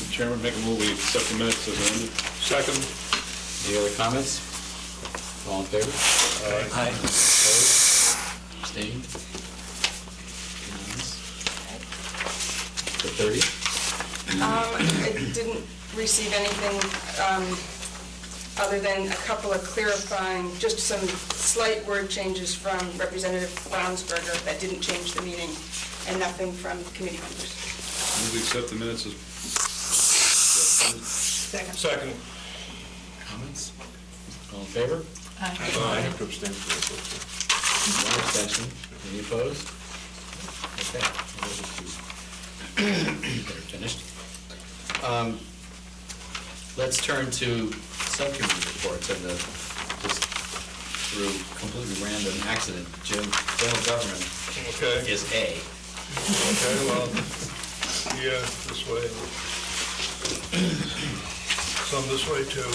Chairman, make a move, we accept the minutes as amended. Second. Any other comments? All in favor? Aye. Opposed? Abstained? Unanimous? The 30th? I didn't receive anything other than a couple of clarifying, just some slight word changes from Representative Brownsberger that didn't change the meaning, and nothing from committee members. Move we accept the minutes as... Second. Comments? All in favor? Aye. I have to abstain from this. One abstention. Any opposed? Okay. They're finished. Let's turn to subcommittee reports, and just through completely random accident, general government Okay. is A. Okay, well, yeah, this way. Some this way too.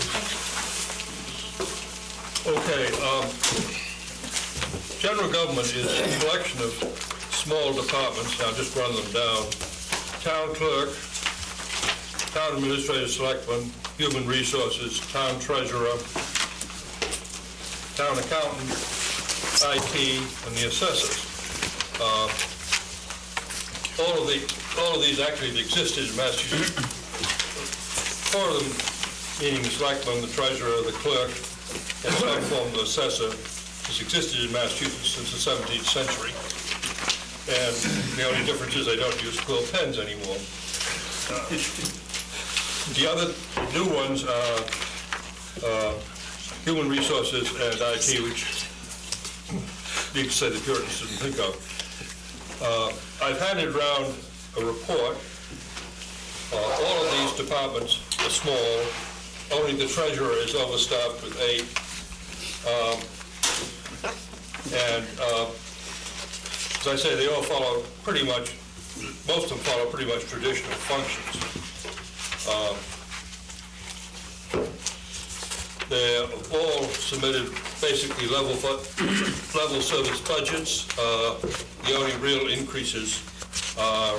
Okay, general government is a collection of small departments. I'll just run them down. Town clerk, town administrator, selectman, human resources, town treasurer, town accountant, IT, and the assessors. All of these actually have existed in Massachusetts. Four of them, meaning the selectman, the treasurer, the clerk, and some form of assessor, has existed in Massachusetts since the 17th century. And the only difference is they don't use quill pens anymore. The other new ones are human resources and IT, which you could say the Puritans didn't think of. I've handed around a report. All of these departments are small. Only the treasurer is overstaffed with 8. As I say, they all follow pretty much, most of them follow pretty much traditional functions. They're all submitted basically level service budgets. The only real increases are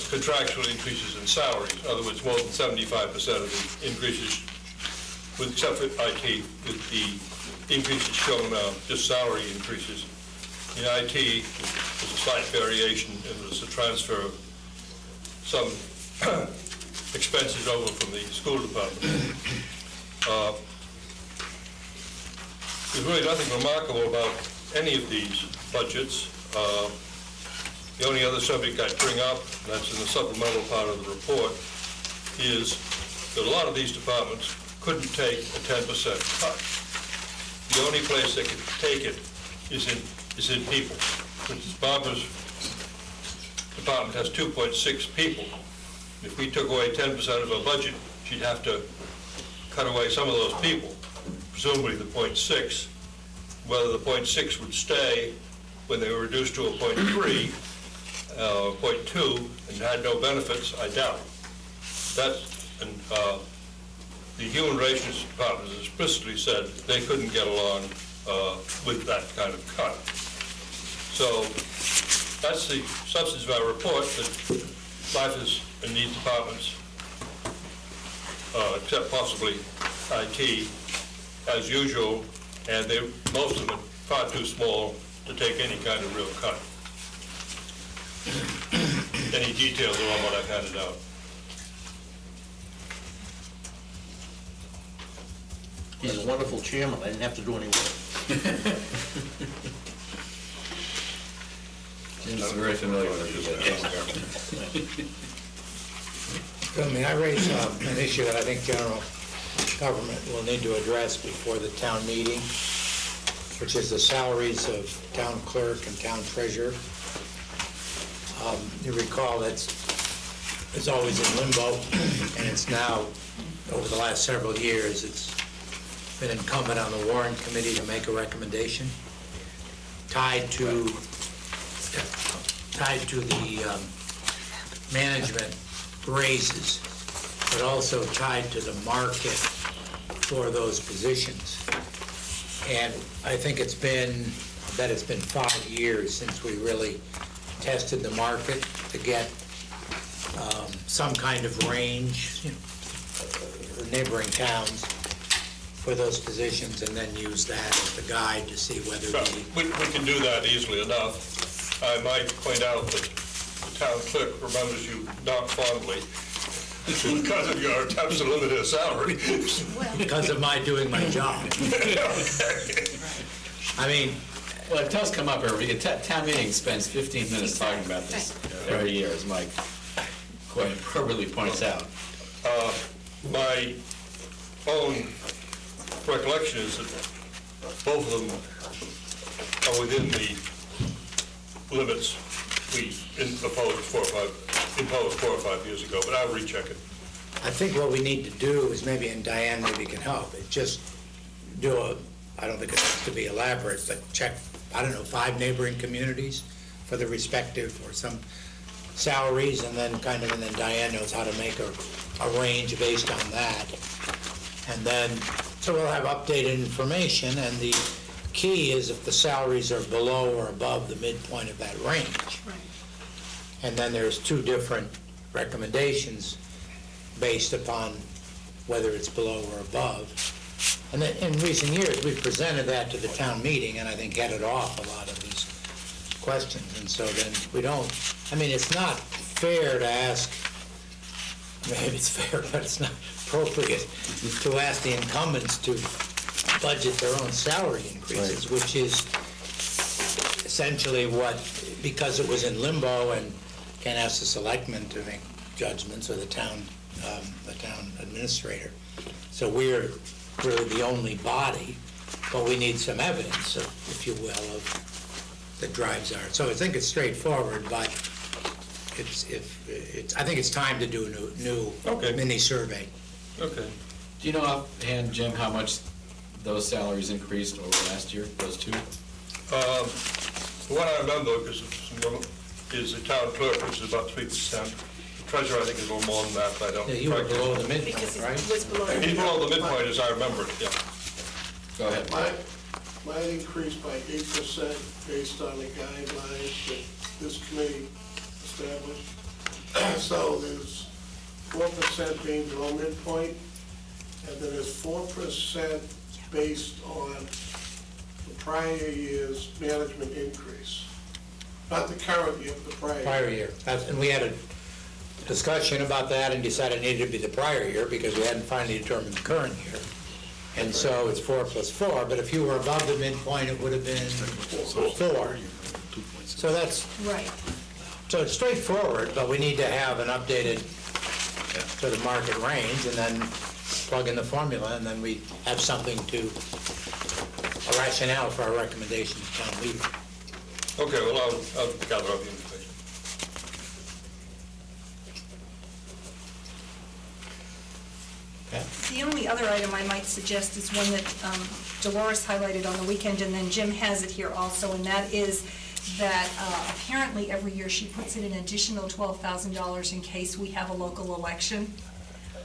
contractual increases in salaries. In other words, more than 75% of the increases, except for IT, with the increases shown just salary increases. In IT, there's a slight variation, and there's a transfer of some expenses over from the school department. There's really nothing remarkable about any of these budgets. The only other subject I'd bring up, and that's in the supplemental part of the report, is that a lot of these departments couldn't take a 10% cut. The only place they could take it is in people. For instance, Barbara's department has 2.6 people. If we took away 10% of her budget, she'd have to cut away some of those people, presumably the 0.6. Whether the 0.6 would stay when they were reduced to a 0.3, 0.2, and had no benefits, I doubt. The Human Relations Department has explicitly said they couldn't get along with that kind of cut. So that's the substance of our report, that life is in these departments, except possibly IT, as usual, and most of them are far too small to take any kind of real cut. Any details are on what I've handed out. He's a wonderful chairman. I didn't have to do any work. Jim's very familiar with May I raise an issue that I think general government will need to address before the town meeting, which is the salaries of town clerk and town treasurer. You recall it's always in limbo, and it's now, over the last several years, it's been incumbent on the Warrant Committee to make a recommendation tied to the management raises, but also tied to the market for those positions. And I think it's been 5 years since we really tested the market to get some kind of range, neighboring towns for those positions, and then use that as the guide to see whether Well, the, we can do that easily enough. I might point out that the town clerk remembers you not fondly because of your attempts to limit his salary. because of my doing my job. I mean, Well, it does come up every, town meeting spends 15 minutes talking about this every year, as Mike quite appropriately points out. My own recollection is that both of them are within the limits we imposed 4 or 5 years ago, but I'll recheck it. I think what we need to do is maybe, and Diane maybe can help, is just do I don't think it has to be elaborate, but check, 5 neighboring communities for the respective, or some salaries, and then Diane knows how to make a range based on that. And then, so we'll have updated information, and the key is if the salaries are below or above the midpoint of that range. Right. And then there's 2 different recommendations based upon whether it's below or above. And then in recent years, we've presented that to the town meeting, and I think headed off a lot of these questions. And so then we don't, it's not fair to ask, maybe it's fair, but it's not appropriate to ask the incumbents to budget their own salary increases, which is essentially what, because it was in limbo, and can't ask the selectmen to make judgments, or the town administrator. So we're really the only body, but we need some evidence, if you will, of that drives our. So I think it's straightforward, but I think it's time to do a new Okay. mini survey. Okay. Do you know offhand, Jim, how much those salaries increased over last year, those 2? What I remember, because is the town clerk, which is about 3%. The treasurer, I think, is a little more than that, but I don't. Yeah, you were below the midpoint, Because right? it was below. He's below the midpoint, as I remember it, yeah. Go ahead. Mine increased by 8% based on the guidelines that this committee established. So there's 4% being below midpoint, and then there's 4% based on the prior year's management increase. Not the current year, but the Prior year. And we had a discussion about that and decided it needed to be the prior year because we hadn't finally determined the current year. And so it's 4 plus 4, but if you were above the midpoint, it would have been 4. So that's, Right. so it's straightforward, but we need to have an updated to the market range, and then plug in the formula, and then we have something a rationale for our recommendation to town meeting. Okay, well, I'll gather up the information. The only other item I might suggest is one that Dolores highlighted on the weekend, and then Jim has it here also, and that is that apparently every year she puts in an additional $12,000 in case we have a local election.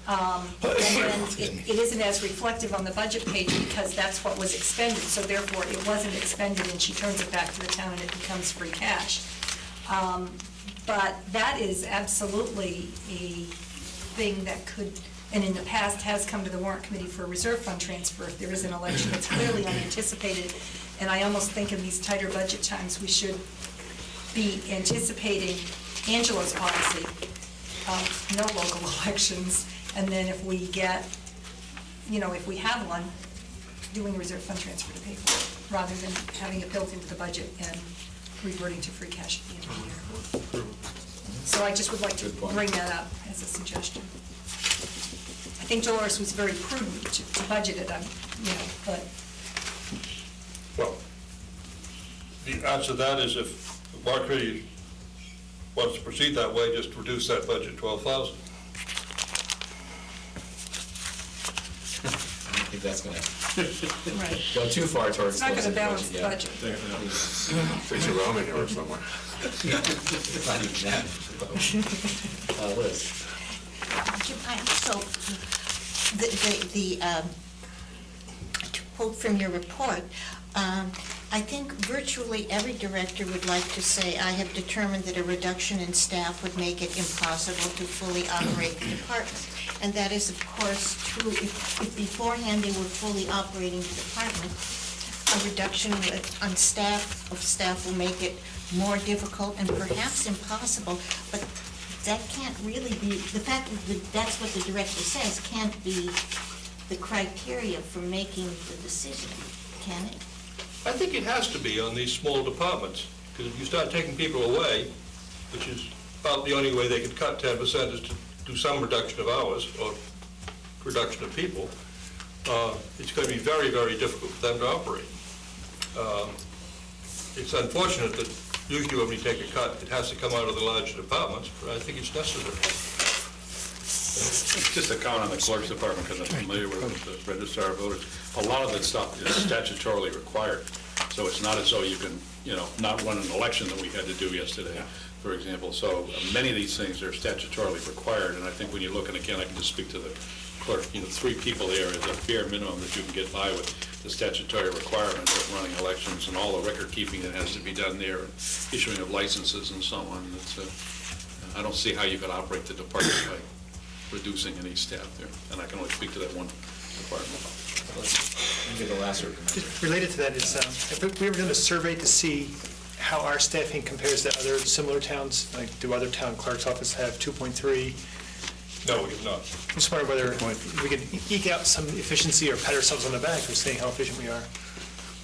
And then it isn't as reflective on the budget page because that's what was expended, so therefore it wasn't expended, and she turns it back to the town and it becomes free cash. But that is absolutely a thing that could, and in the past has come to the warrant committee for a reserve fund transfer if there is an election that's clearly unanticipated. And I almost think in these tighter budget times, we should be anticipating Angela's policy of no local elections. And then if we get, if we have one, doing a reserve fund transfer to pay for it, rather than having it built into the budget and reverting to free cash at the end of the year. So I just would like to bring that up as a suggestion. I think Dolores was very prudent to budget it, but. Well, the answer to that is if the Warrant Committee wants to proceed that way, just reduce that budget 12,000. I don't think that's going to Right. go too far towards. It's not going to closing the balance the yet. budget. There's a Roman here somewhere. Not even that. Liz. Jim, so, to quote from your report, I think virtually every director would like to say, I have determined that a reduction in staff would make it impossible to fully operate the department. And that is, of course, true if beforehand they were fully operating the department. A reduction on staff will make it more difficult and perhaps impossible, but that can't really be, the fact that that's what the director says can't be the criteria for making the decision, can it? I think it has to be on these small departments, because if you start taking people away, which is about the only way they could cut 10% is to do some reduction of hours or reduction of people, it's going to be very, very difficult for them to operate. It's unfortunate that usually when we take a cut, it has to come out of the larger departments, but I think it's necessary. Just a comment on the clerk's department, because I'm familiar with the registrar of voters. A lot of that stuff is statutorily required, so it's not as though you can, not run an election that we had to do yesterday, for example. So many of these things are statutorily required, and I think when you look, and again, I can just speak to the clerk, 3 people there is a bare minimum that you can get by with the statutory requirements of running elections and all the record keeping that has to be done there, and issuing of licenses and so on. I don't see how you could operate the department by reducing any staff there, and I can only speak to that one department. Maybe the last recommendation. Just related to that is, have we ever done a survey to see how our staffing compares to other similar towns? Like, do other town clerk's offices have 2.3? No, we have not. I'm just wondering whether we could eke out some efficiency or pat ourselves on the back for saying how efficient we are,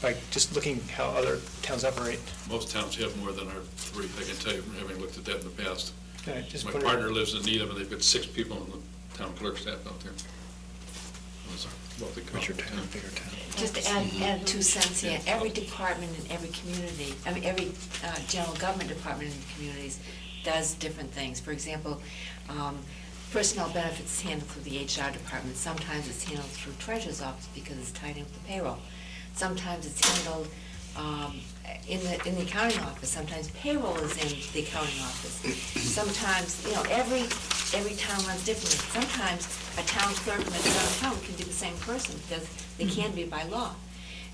by just looking how other towns operate. Most towns have more than our 3, I can tell you from having looked at that in the past. Yeah, just My wondering- partner lives in Needham, and they've got 6 people in the town clerk staff out there. Those are wealthy town. Bigger town. Just to add 2 cents here, every department in every community, every general government department in the communities does different things. For example, personnel benefits is handled through the HR department. Sometimes it's handled through treasurer's office because it's tied in with the payroll. Sometimes it's handled in the accounting office. Sometimes payroll is in the accounting office. Sometimes, every town runs differently. Sometimes a town clerk and a town accountant can be the same person because they can be by law.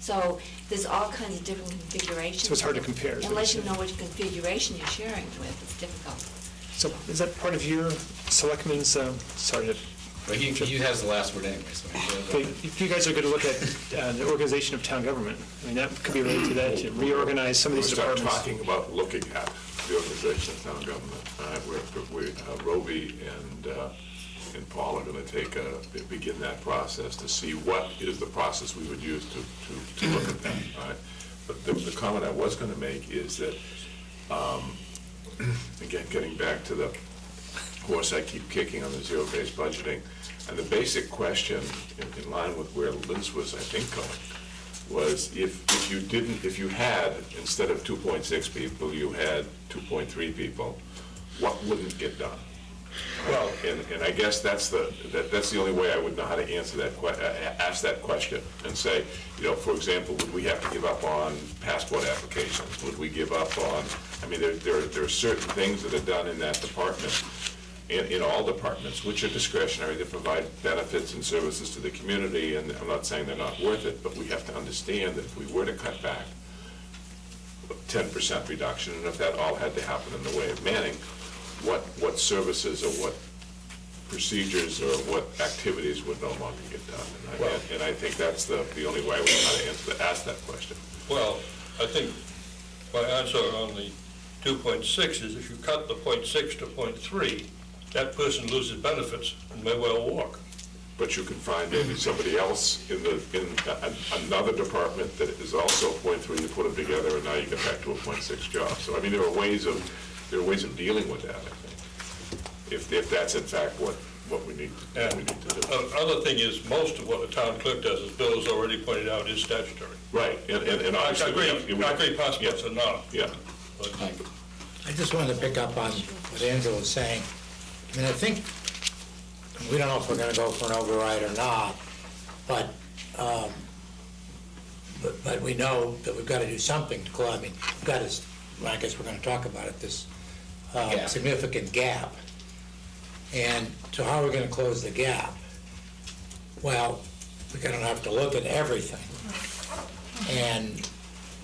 So there's all kinds of different configurations. So it's hard to compare, is what Unless you're you know which configuration you're sharing with, it's difficult. So is that part of your selectmen's, But he has the last word anyway, so. but if you guys are going to look at the organization of town government, I mean, that could be related to that, to reorganize some of We these start departments. talking about looking at the organization of town government. Roby and Paul are going to begin that process to see what is the process we would use to look at that. All right? But the comment I was going to make is that, again, getting back to the horse I keep kicking on the zero-based budgeting, and the basic question, in line with where Liz was, I think, going, was if you had, instead of 2.6 people, you had 2.3 people, what wouldn't get done? Well, and I guess that's the only way I would know how to answer that, ask that question, and say, for example, would we have to give up on passport applications? Would we give up on, there are certain things that are done in that department, in all departments, which are discretionary, that provide benefits and services to the community, and I'm not saying they're not worth it, but we have to understand that if we were to cut back 10% reduction, and if that all had to happen in the way of manning, what services or what procedures or what activities would no longer get done? And I think that's the only way I would know how to ask that question. Well, I think my answer on the 2.6 is if you cut the 0.6 to 0.3, that person loses benefits and may well walk. But you can find maybe somebody else in another department that is also 0.3, you put them together, and now you get back to a 0.6 job. So, there are ways of dealing with that, I think, if that's in fact what we need to do. Other thing is, most of what the town clerk does, as Bill has already pointed out, is statutory. Right, and I obviously... agree passports are not. Yeah. But I just wanted to pick up on what Angela was saying. I think, we don't know if we're going to go for an override or not, but we know that we've got to do something to close. We've got this, I guess we're going to talk about it, this significant gap. And so how are we going to close the gap? Well, we're going to have to look at everything. And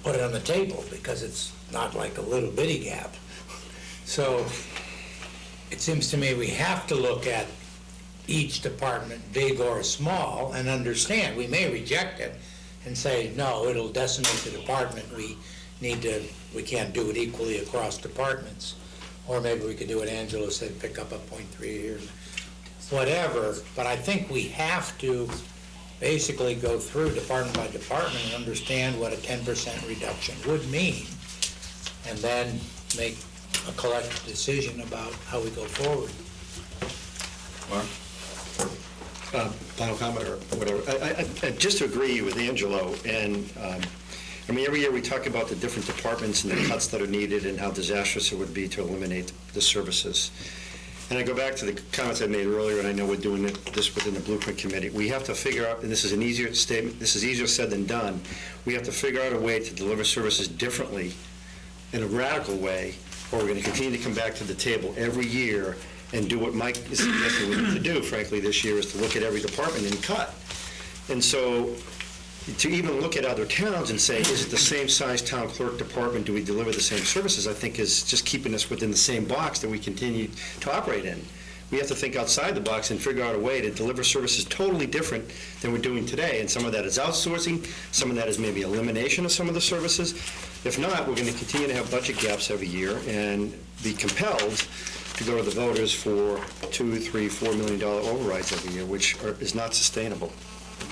put it on the table, because it's not like a little bitty gap. So it seems to me we have to look at each department, big or small, and understand. We may reject it and say, no, it'll decimate the department. We can't do it equally across departments. Or maybe we could do what Angela said, pick up a 0.3 here, whatever. But I think we have to basically go through department by department and understand what a 10% reduction would mean, and then make a collective decision about how we go forward. Final comment or whatever. I just agree with Angelo, and I mean, every year we talk about the different departments and the cuts that are needed and how disastrous it would be to eliminate the services. And I go back to the comments I made earlier, and I know we're doing this within the Blueprint Committee. We have to figure out, and this is an easier statement, this is easier said than done, we have to figure out a way to deliver services differently, in a radical way, or we're going to continue to come back to the table every year and do what Mike is suggesting we need to do, frankly, this year, is to look at every department and cut. And so, to even look at other towns and say, is it the same size town clerk department, do we deliver the same services, I think is just keeping us within the same box that we continue to operate in. We have to think outside the box and figure out a way to deliver services totally different than we're doing today. And some of that is outsourcing, some of that is maybe elimination of some of the services. If not, we're going to continue to have budget gaps every year and be compelled to go to the voters for $2, $3, $4 million overrides every year, which is not sustainable.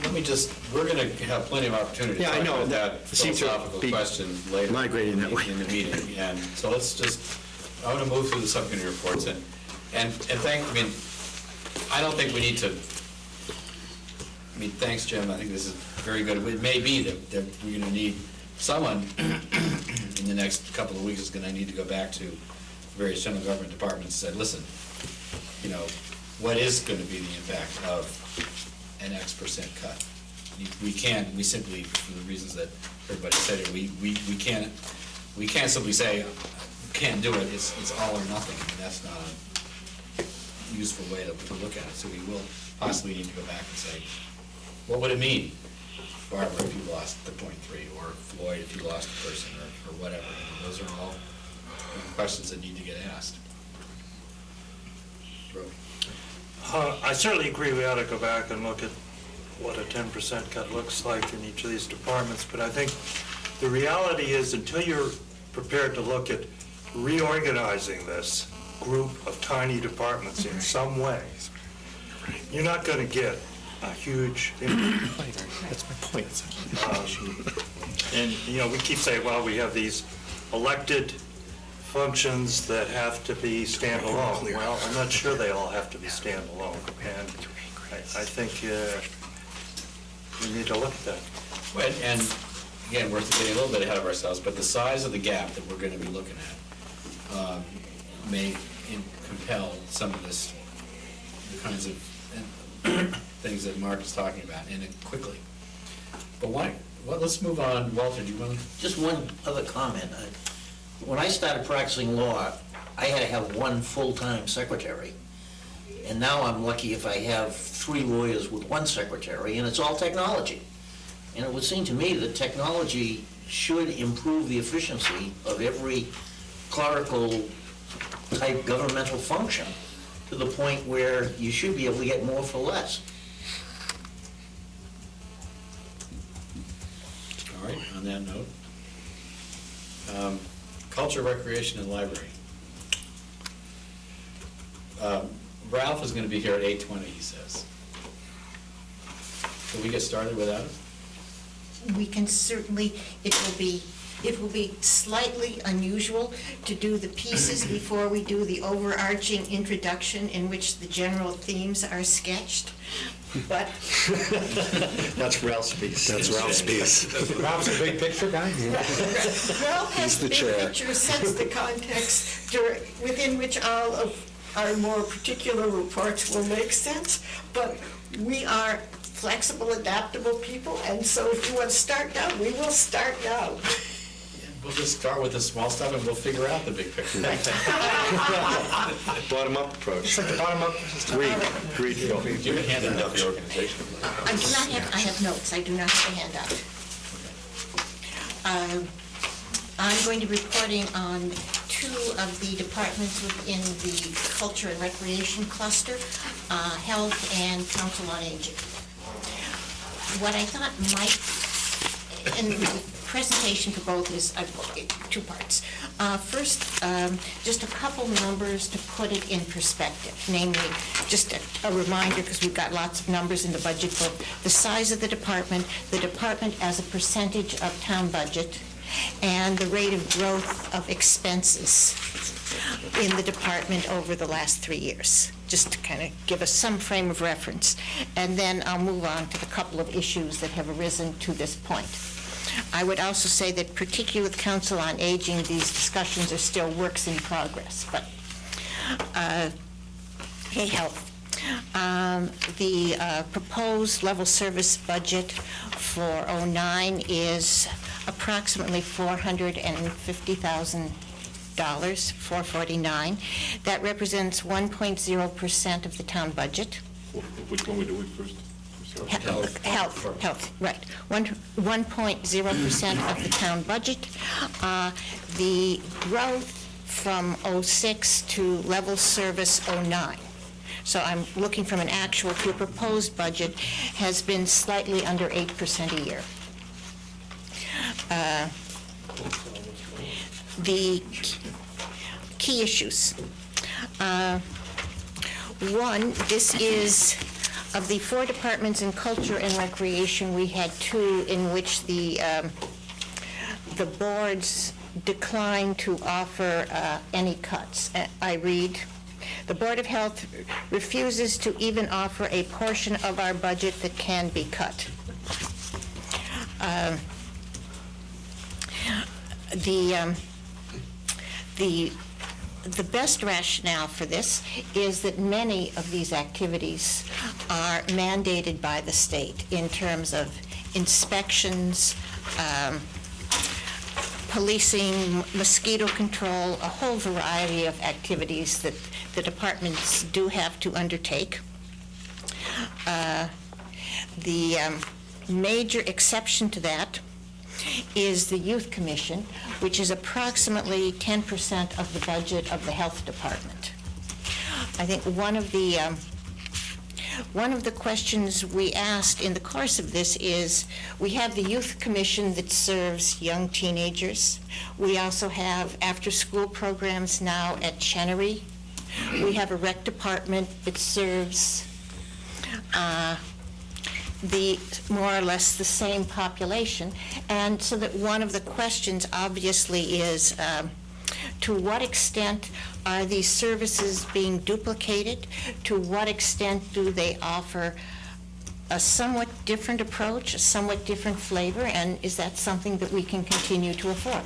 Let me just, we're going to have plenty of opportunity to Yeah, I talk know. about that Seems to philosophical be question later migrating that way. in the meeting. And so let's just, I want to move through the subcommittee reports and thank, I mean, I don't think we need to, I mean, thanks, Jim, I think this is very good. It may be that we're going to need someone in the next couple of weeks is going to need to go back to various general government departments and say, listen, you know, what is going to be the impact of an X% cut? We simply, for the reasons that everybody said it, we can't simply say, can't do it, it's all or nothing. I mean, that's not a useful way to look at it. So we will possibly need to go back and say, what would it mean, Barbara, if you lost the 0.3, or Floyd, if you lost a person, or whatever? And those are all questions that need to get asked. I certainly agree we ought to go back and look at what a 10% cut looks like in each of these departments, but I think the reality is, until you're prepared to look at reorganizing this group of tiny departments in some way, you're not going to get a huge impact. That's my point. And, you know, we keep saying, well, we have these elected functions that have to be standalone. Well, I'm not sure they all have to be standalone, and I think we need to look at that. Well, and again, we're getting a little bit ahead of ourselves, but the size of the gap that we're going to be looking at may compel some of this, the kinds of things that Mark is talking about, and it quickly. But why? Well, let's move on. Walter, do you want to? Just one other comment. When I started practicing law, I had to have one full-time secretary. And now I'm lucky if I have 3 lawyers with 1 secretary, and it's all technology. And it would seem to me that technology should improve the efficiency of every clerical type governmental function to the point where you should be able to get more for less. All right, on that note. Culture, recreation, and library. Ralph is going to be here at 8:20, he says. Can we get started without him? We can certainly, it will be slightly unusual to do the pieces before we do the overarching introduction in which the general themes are sketched, but... That's Ralph's piece. That's Ralph's piece. Ralph's a big picture guy? Ralph has the big picture, sets the context within which all of our more particular reports will make sense, but we are flexible, adaptable people, and so if you want to start now, we will start now. We'll just start with the small stuff and we'll figure out the big picture. Bottom-up approach. It's like the bottom-up. Agreed, Phil. Do you hand out the organization? I have notes, I do not have a handout. I'm going to be reporting on two of the departments within the Culture and Recreation Cluster, Health and Council on Aging. What I thought might, and the presentation for both is two parts. First, just a couple numbers to put it in perspective, namely, just a reminder, because we've got lots of numbers in the budget book, the size of the department as a percentage of town budget, and the rate of growth of expenses in the department over the last 3 years, just to kind of give us some frame of reference. And then I'll move on to the couple of issues that have arisen to this point. I would also say that particularly with Council on Aging, these discussions are still works in progress, but hey, health. The proposed level service budget for '09 is approximately $450,000, $449,000. That represents 1.0% of the town budget. Which one we do first? Health, right. 1.0% of the town budget. The growth from '06 to level service '09. So I'm looking from an actual to a proposed budget, has been slightly under 8% a year. The key issues. One, this is, of the 4 departments in Culture and Recreation, we had 2 in which the boards declined to offer any cuts. I read, the Board of Health refuses to even offer a portion of our budget that can be cut. The best rationale for this is that many of these activities are mandated by the state in terms of inspections, policing, mosquito control, a whole variety of activities that the departments do have to undertake. The major exception to that is the Youth Commission, which is approximately 10% of the budget of the Health Department. I think one of the questions we asked in the course of this is, we have the Youth Commission that serves young teenagers. We also have after-school programs now at Chenery. We have a rec department that serves the more or less the same population. And so that one of the questions obviously is, to what extent are these services being duplicated? To what extent do they offer a somewhat different approach, a somewhat different flavor, and is that something that we can continue to afford?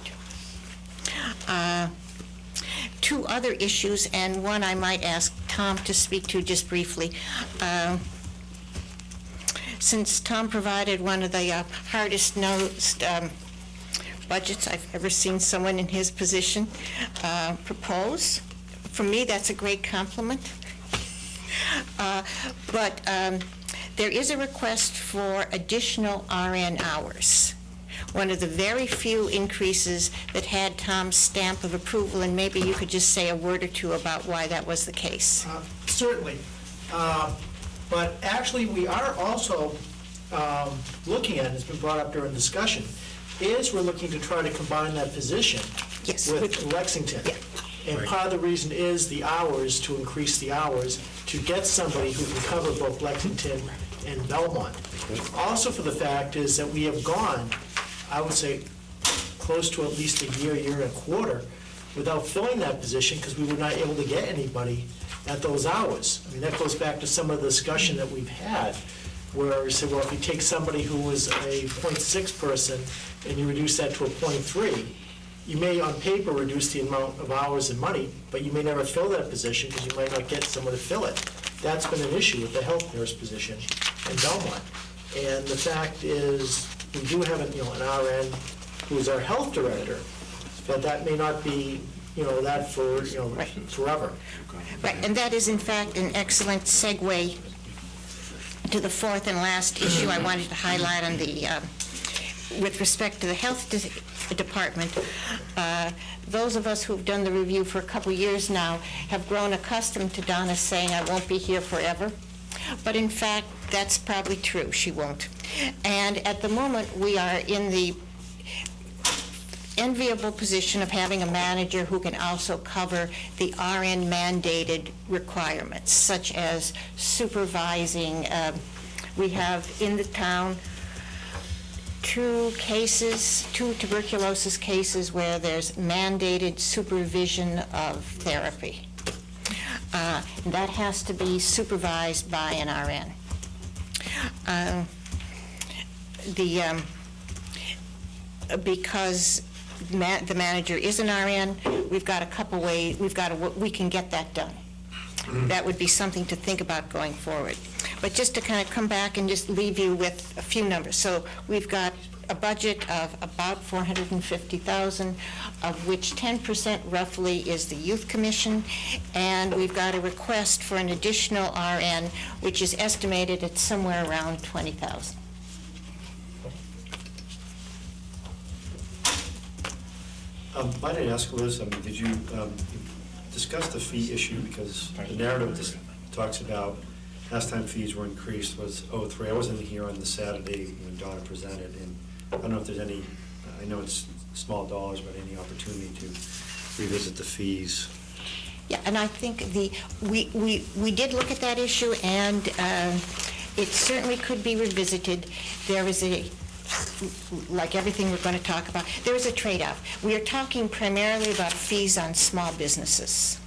2 other issues, and one I might ask Tom to speak to just briefly. Since Tom provided one of the hardest-nosed budgets I've ever seen someone in his position propose, for me, that's a great compliment. But there is a request for additional RN hours. One of the very few increases that had Tom's stamp of approval, and maybe you could just say a word or 2 about why that was the case. Certainly. But actually, we are also looking at, and it's been brought up during discussion, is we're looking to try to combine that position with Lexington. Yeah. And part of the reason is the hours, to increase the hours, to get somebody who can cover both Lexington and Belmont. Also for the fact is that we have gone, I would say, close to at least a year, year and a quarter, without filling that position because we were not able to get anybody at those hours. I mean, that goes back to some of the discussion that we've had, where we said, well, if you take somebody who was a .6 person and you reduce that to a .3, you may on paper reduce the amount of hours and money, but you may never fill that position because you might not get someone to fill it. That's been an issue with the health nurse position in Belmont. And the fact is, we do have an RN who is our health director, but that may not be that for forever. Right, and that is in fact an excellent segue to the 4th and last issue I wanted to highlight on the with respect to the health department, those of us who've done the review for a couple years now have grown accustomed to Donna saying, "I won't be here forever." But in fact, that's probably true, she won't. And at the moment, we are in the enviable position of having a manager who can also cover the RN mandated requirements, such as supervising. We have in the town two tuberculosis cases where there's mandated supervision of therapy. That has to be supervised by an RN. Because the manager is an RN, we've got a couple ways, we can get that done. That would be something to think about going forward. But just to kind of come back and just leave you with a few numbers. So we've got a budget of about $450,000, of which 10% roughly is the Youth Commission, and we've got a request for an additional RN, which is estimated at somewhere around $20,000. Might I ask, Liz, did you discuss the fee issue? Because the narrative just talks about last time fees were increased was '03. I wasn't here on the Saturday when Donna presented, and I don't know if there's any, I know it's small dollars, but any opportunity to revisit the fees. Yeah, and I think we did look at that issue, and it certainly could be revisited. There is like everything we're going to talk about, there is a trade-off. We are talking primarily about fees on small businesses.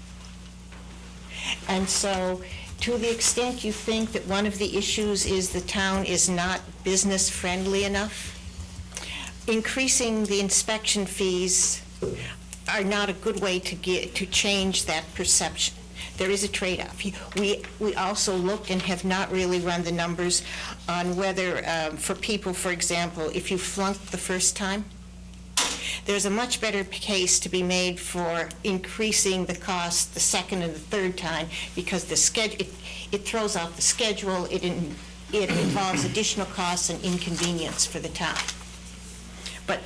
And so, to the extent you think that one of the issues is the town is not business-friendly enough, increasing the inspection fees are not a good way to change that perception. There is a trade-off. We also looked and have not really run the numbers on whether, for people, for example, if you flunked the first time, there's a much better case to be made for increasing the cost the second and the third time, because the it throws off the schedule, it involves additional costs and inconvenience for the town. But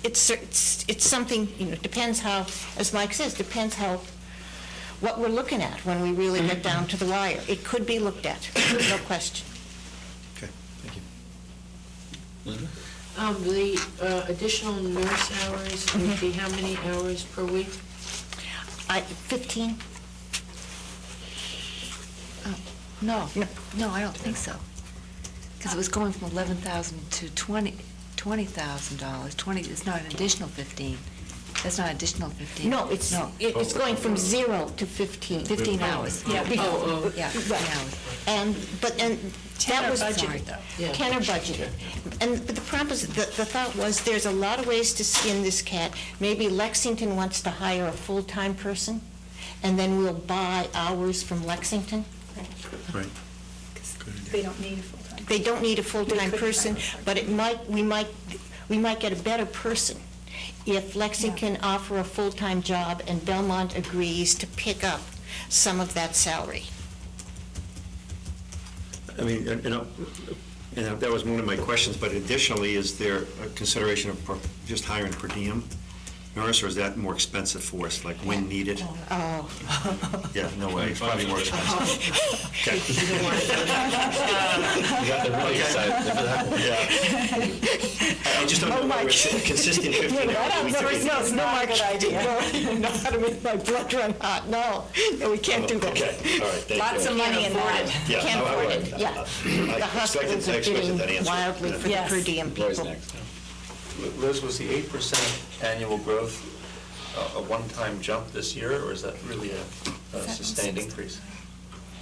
it's something, depends how, as Mike says, depends how, what we're looking at when we really get down to the wire. It could be looked at, no question. Okay, thank you. The additional nurse hours would be how many hours per week? 15? No, I don't think so. Because it was going from $11,000 to $20,000. It's not an additional 15. That's not additional 15. No, it's going from 0 to 15. 15 hours. Yeah. Yeah, 15 hours. And that was budgeted, though. Yeah. 10 are budgeted. But the problem is, the thought was, there's a lot of ways to skin this cat. Maybe Lexington wants to hire a full-time person, and then we'll buy hours from Lexington. Right. They don't need a full-time. They don't need a full-time person, but we might get a better person if Lexington offer a full-time job and Belmont agrees to pick up some of that salary. I mean, that was one of my questions, but additionally, is there a consideration of just hiring per diem nurse, or is that more expensive for us, like when needed? Oh. Yeah, no way, it's probably more expensive. Okay. You got them really excited for that one. I just don't know why we're consistent 15 hours. No, Mark, idea. You know how to make my blood run hot. No, we can't do that. Okay, all right, thank you. Lots of money involved. Yeah, Can't no, afford I it, would. yeah. The hospitals are expected bidding that answer. wildly for the Yes. per diem Roy's people. next. Liz, was the 8% annual growth a one-time jump this year, or is that really a sustained increase?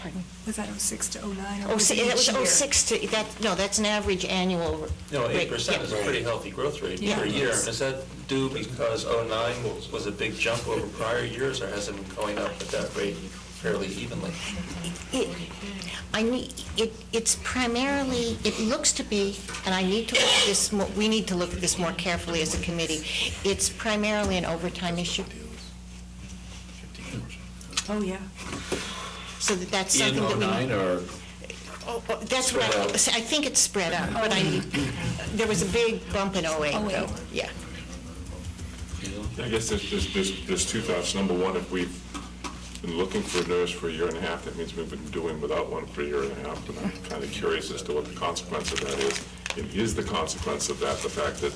Pardon? Was that 06 to 09? It was 06 to, that's an average annual No, rate. 8% is a pretty healthy growth rate Yeah. per year. Is that due because 09 was a big jump over prior years, or has it been going up at that rate fairly evenly? It's primarily, it looks to be, and we need to look at this more carefully as a committee, it's primarily an overtime issue. Oh, yeah. So that's something that we... In 09 or That's what I think it's spread out, but there was a big bump in '08, though, yeah. I guess there's two thoughts. Number one, if we've been looking for a nurse for a year and a half, that means we've been doing without one for a year and a half, and I'm kind of curious as to what the consequence of that is. And is the consequence of that the fact that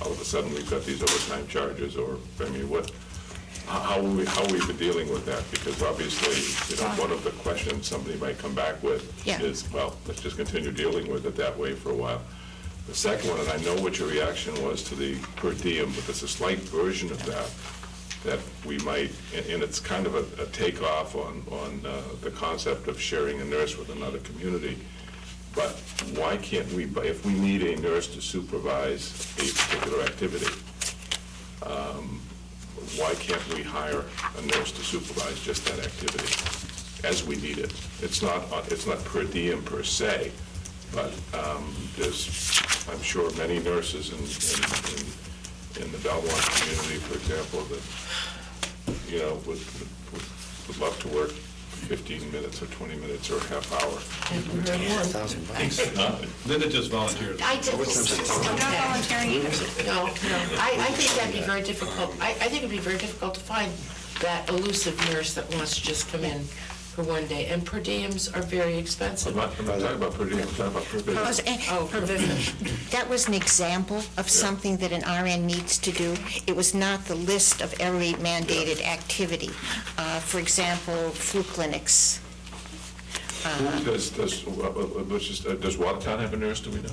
all of a sudden we've got these overtime charges, or, I mean, how are we been dealing with that? Because obviously, one of the questions somebody might come back with is, well, let's just continue dealing with it that way for a while. The second one, and I know what your reaction was to the per diem, but there's a slight version of that we might, and it's kind of a takeoff on the concept of sharing a nurse with another community. But why can't we, if we need a nurse to supervise a particular activity, why can't we hire a nurse to supervise just that activity as we need it? It's not per diem per se, but there's, I'm sure, many nurses in the Belmont community, for example, that, would love to work 15 minutes or 20 minutes or a half hour. Linda just volunteered. I did. I'm not volunteering either. No. I think that'd be very difficult. I think it'd be very difficult to find that elusive nurse that wants to just come in for one day, and per diems are very expensive. I'm not talking about per diem, I'm talking about per visit. Per visit. That was an example of something that an RN needs to do. It was not the list of every mandated activity. For example, flu clinics. Does Watertown have a nurse, do we know?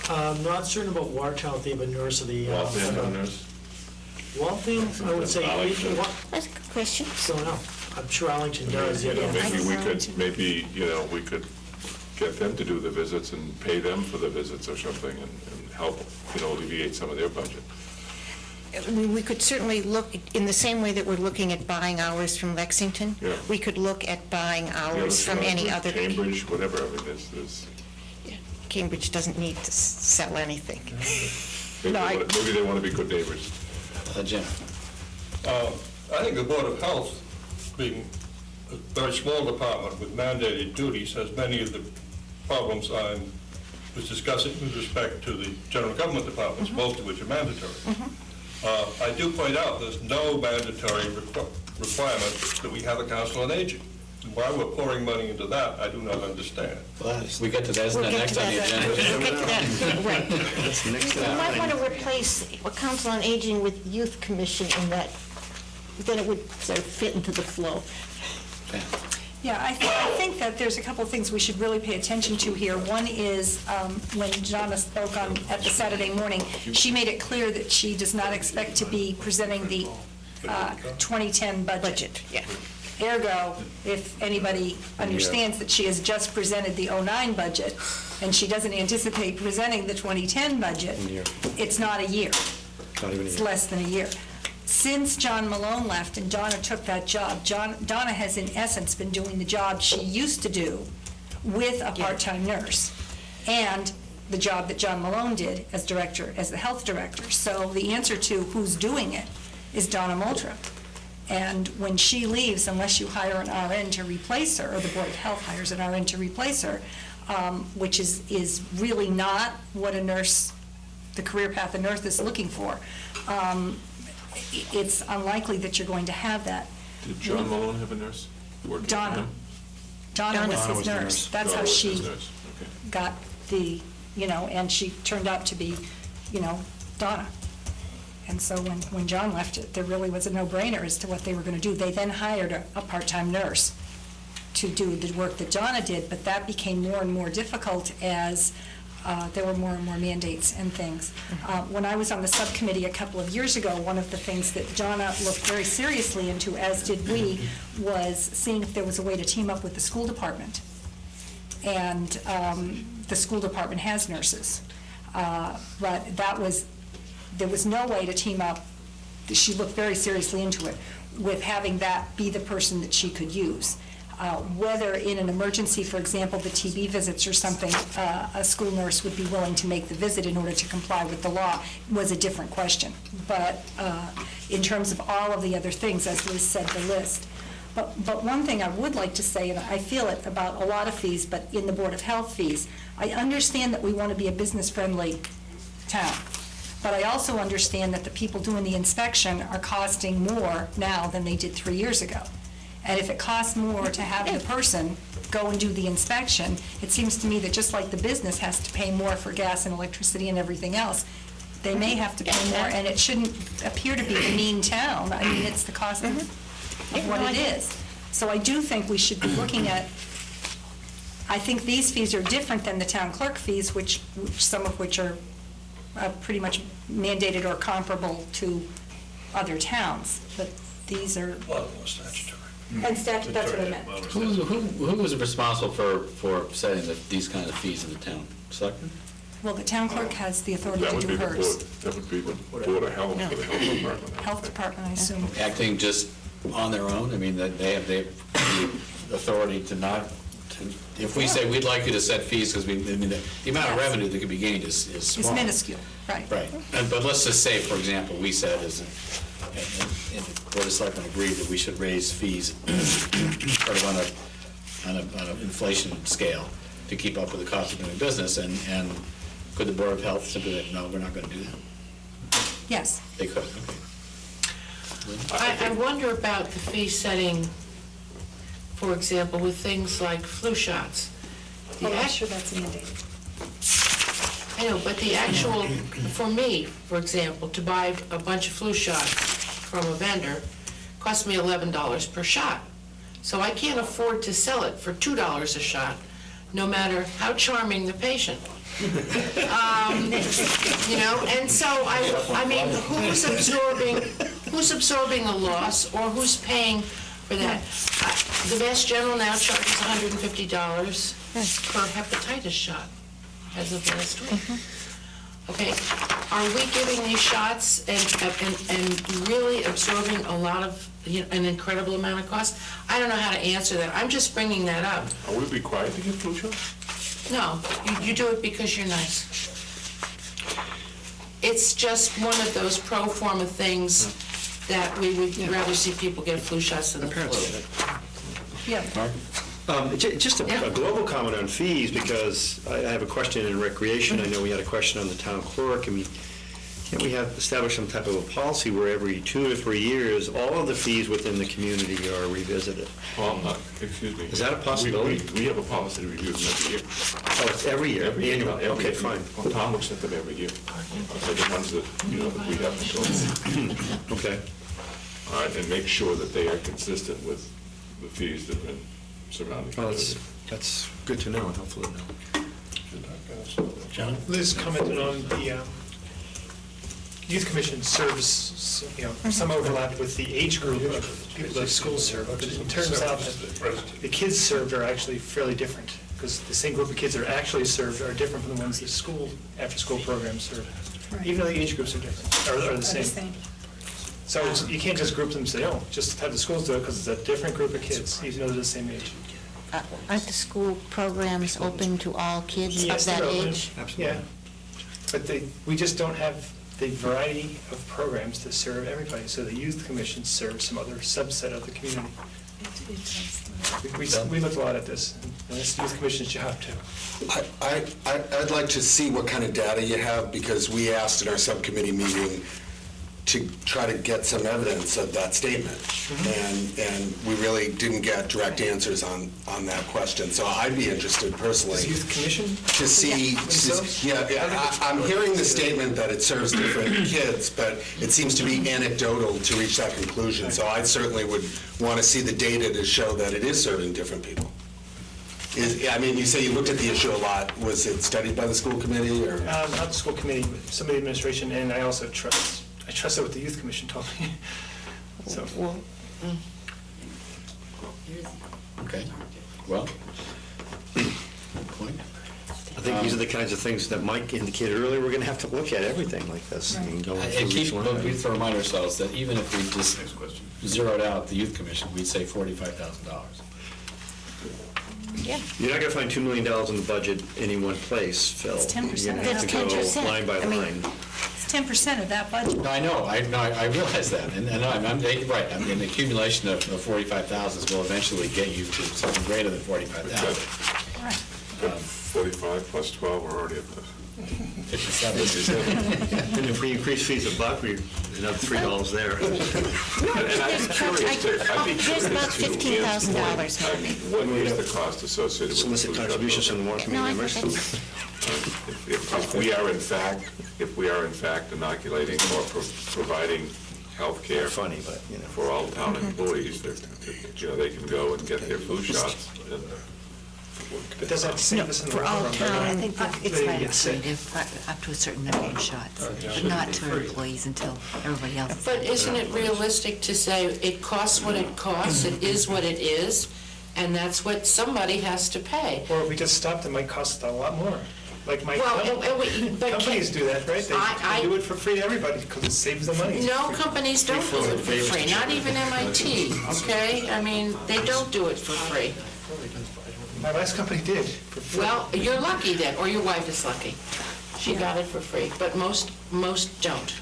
I'm not certain about Watertown, if they have a nurse of the... Waltham have a nurse? Waltham, I would say... That's a good question. Don't know. I'm sure Arlington does, yeah. Maybe we could get them to do the visits and pay them for the visits or something, and help, alleviate some of their budget. We could certainly look, in the same way that we're looking at buying hours from Lexington, we could look at buying hours from any other... Cambridge, whatever, I mean, there's... Cambridge doesn't need to sell anything. Maybe they want to be good neighbors. Jim? I think the Board of Health, being a very small department with mandated duties, has many of the problems I was discussing with respect to the general government departments, most of which are mandatory. I do point out there's no mandatory requirement that we have a council on aging. Why we're pouring money into that, I do not understand. Well, we get to that, isn't that next on the agenda? We'll get to that, right. That's the next We might want to replace a council on aging with youth commission in that, then it would sort of fit into the flow. Yeah, I think that there's a couple of things we should really pay attention to here. One is, when Jonna spoke at the Saturday morning, she made it clear that she does not expect to be presenting the 2010 budget. Yeah. Ergo, if anybody understands that she has just presented the '09 budget, and she doesn't anticipate presenting the 2010 budget, it's not a year. It's less than a year. Since John Malone left and Donna took that job, Donna has in essence been doing the job she used to do with a part-time nurse, and the job that John Malone did as the health director. So the answer to who's doing it is Donna Moultrie. And when she leaves, unless you hire an RN to replace her, or the Board of Health hires an RN to replace her, which is really not what a nurse, the career path a nurse is looking for, it's unlikely that you're going to have that. Did John Malone have a nurse working for Donna. him? Donna was his nurse. That's how she got the, and she turned out to be, Donna. And so when John left it, there really was a no-brainer as to what they were going to do. They then hired a part-time nurse to do the work that Donna did, but that became more and more difficult as there were more and more mandates and things. When I was on the subcommittee a couple of years ago, one of the things that Donna looked very seriously into, as did we, was seeing if there was a way to team up with the school department. And the school department has nurses. But there was no way to team up. She looked very seriously into it, with having that be the person that she could use. Whether in an emergency, for example, the TB visits or something, a school nurse would be willing to make the visit in order to comply with the law was a different question. But in terms of all of the other things, as Liz said, the list, But one thing I would like to say, and I feel it about a lot of fees, but in the Board of Health fees, I understand that we want to be a business-friendly town, but I also understand that the people doing the inspection are costing more now than they did 3 years ago. And if it costs more to have the person go and do the inspection, it seems to me that just like the business has to pay more for gas and electricity and everything else, they may have to pay more, and it shouldn't appear to be a mean town. I mean, it's the cost of what it is. So I do think we should be looking at, I think these fees are different than the town clerk fees, which some of which are pretty much mandated or comparable to other towns, but these are, A lot more statutory. and statute, that's what I meant. Who was responsible for setting these kind of fees in the town? Selectmen? Well, the town clerk has the authority That to would do be the hers. board, that would be the Board of Health for the Health Department. Health Department, I assume. Acting just on their own? I mean, that they have the authority to not, if we say, we'd like you to set fees, because the amount of revenue that could be gained is small. It's minuscule, right. Right. But let's just say, for example, we said, and the Board of Selectmen agreed that we should raise fees sort of on an inflation scale to keep up with the cost of doing business, and could the Board of Health simply say, no, we're not going to do that? Yes. They could, okay. I wonder about the fee setting, for example, with things like flu shots. Oh, I'm sure that's mandated. I know, but the actual, for me, for example, to buy a bunch of flu shots from a vendor costs me $11 per shot. So I can't afford to sell it for $2 a shot, no matter how charming the patient. You know, and so I mean, who's absorbing the loss, or who's paying for that? The Mass General now charges $150 per hepatitis shot as of last week. Okay, are we giving these shots and really absorbing a lot of, an incredible amount of cost? I don't know how to answer that. I'm just bringing that up. Are we required to give flu shots? No, you do it because you're nice. It's just one of those pro forma things that we would rather see people get flu shots than the flu. Yeah. Just a global comment on fees, because I have a question in recreation. I know we had a question on the town clerk. I mean, can't we have established some type of a policy where every 2 or 3 years, all of the fees within the community are revisited? Well, excuse me. Is that a possibility? We have a policy to review them every year. Oh, it's every year? Annual? Okay, fine. Well, Tom looks at them every year. So the ones that, that we have to go. Okay. All right, and make sure that they are consistent with the fees that have been surrounding. Well, that's good to know, and helpful to know. John? Liz commented on the Youth Commission serves, some overlap with the age group of people that schools serve, but it turns out that the kids served are actually fairly different, because the same group of kids that are actually served are different from the ones that school, after-school programs serve, even though the age groups are different, are the same. So you can't just group them and say, oh, just have the schools do it, because it's a different group of kids, even though they're the same age. Aren't the school programs open to all kids of Yes, that they're open. age? Yeah, but we just don't have the variety of programs to serve everybody, so the Youth Commission serves some other subset of the community. We looked a lot at this, and it's the Youth Commission's job too. I'd like to see what kind of data you have, because we asked in our subcommittee meeting to try to get some evidence of that statement. And we really didn't get direct answers on that question. So I'd be interested personally. Does Youth Commission? To see, I'm hearing the statement that it serves different kids, but it seems to be anecdotal to reach that conclusion. So I certainly would want to see the data to show that it is serving different people. I mean, you say you looked at the issue a lot. Was it studied by the school committee, or? Not the school committee, but some of the administration, and I also trust what the Youth Commission told me. So. Okay, well, point. I think these are the kinds of things that Mike indicated earlier, we're going to have to look at everything like this. And go And through each one. we have to remind ourselves that even if we just zeroed out the Youth Commission, we'd say $45,000. Yeah. You're not going to find $2 million in the budget in any one place, Phil. It's 10%. You're going to have That's to go 10%. line by I mean, line. 10% of that budget. No, I know, I realize that, and I'm right, I mean, the accumulation of 45,000 will eventually get you to something greater than 45,000. Right. 45 plus 12, we're already at the 57. And if we increase fees a buck, we another $3 there. And I'm curious, I'd be There's about curious to Ann's point, $15,000 maybe. what is the cost associated with Solicit food contributions from the trucks? Warrant No, I Committee members. think If we are in fact inoculating or providing health care Funny, but, you know. for all town employees, that, you know, they can go and get their flu shots. And But does that save us in the For all long run? town, I think that it's They not get sick. included up to a certain number of shots, but not to employees until everybody else is. But isn't it realistic to say it costs what it costs, it is what it is, and that's what somebody has to pay? Or if we just stopped, it might cost a lot more. Like my Well, but companies do that, right? I- They do it for free to everybody because it saves them money. No, companies don't do it for free, not even MIT, okay? I mean, they don't do it for free. My last company did for free. Well, you're lucky then, or your wife is lucky. She got it for free, but most don't.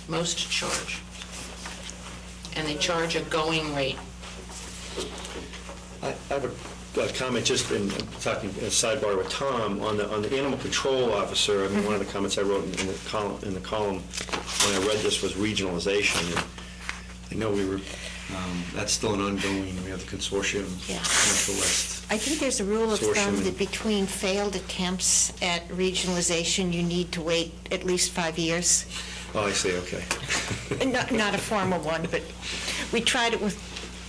Most charge. And they charge a going rate. I have a comment, just in talking sidebar with Tom, on the animal control officer. I mean, one of the comments I wrote in the column when I read this was regionalization. And I know that's still an ongoing, we have the consortium, Yeah. commercial list. I think there's a rule of Consortium. thumb that between failed attempts at regionalization, you need to wait at least 5 years. Oh, I see, okay. Not a formal one, but we tried it with,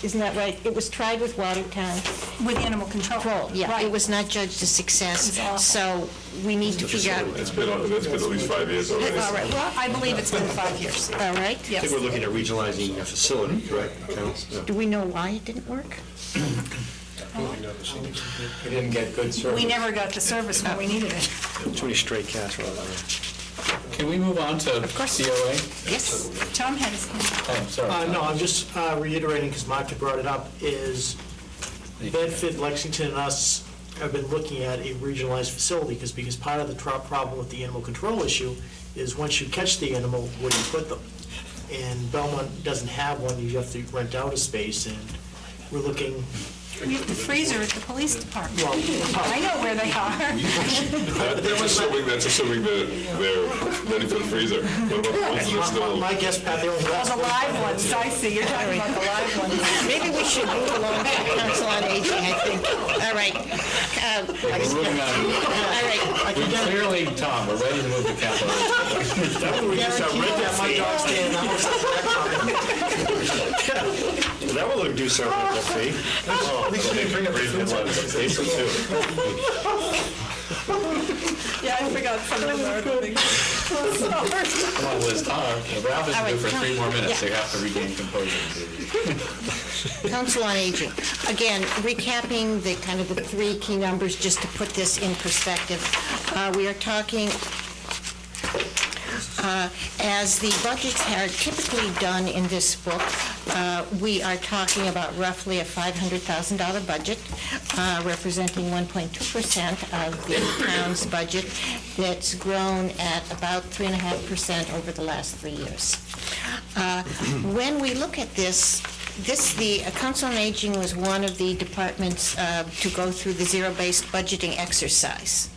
isn't that right? It was tried with Watertown. With animal control. Yeah, Right. it was not judged a success, It's awful. so we need to figure out. It's been at least 5 years already. All right, well, I believe it's been 5 years. all right. I Yes. think we're looking at regionalizing a facility, correct? Yeah. Do we know why it didn't work? We didn't get good service. We never got the service when we needed it. Too many stray cats running around. Can we move on to COA? Yes. Tom had his hand up. Oh, sorry. No, I'm just reiterating, because Mark had brought it up, is Bedford, Lexington, and us have been looking at a regionalized facility, because part of the problem with the animal control issue is once you catch the animal, where do you put them? And Belmont doesn't have one, you have to rent out a space, and we're looking, We have the freezer at the police department. well, I know where they are. That's assuming that they're ready for the freezer. What about the ones that are still? my guess, Pat, they only Oh, last. the live ones, I see, you're talking about the live ones. Maybe we should move along to Council on Aging, I think. All right. We're moving on. All right. Clearly, Tom, we're ready to move to capital. We just rent that my dog stand, I was That will reduce our rental fee. At least we didn't bring up the food service. Yeah, I forgot some of them are the big. Come on, Liz, Ralph is All right, due for 3 more minutes, yeah. they have to regain composure. Council on Aging. Again, recapping the kind of the 3 key numbers, just to put this in perspective. We are talking, as the budgets are typically done in this book, we are talking about roughly a $500,000 budget, representing 1.2% of the town's budget, that's grown at about 3.5% over the last 3 years. When we look at the Council on Aging was one of the departments to go through the zero-based budgeting exercise.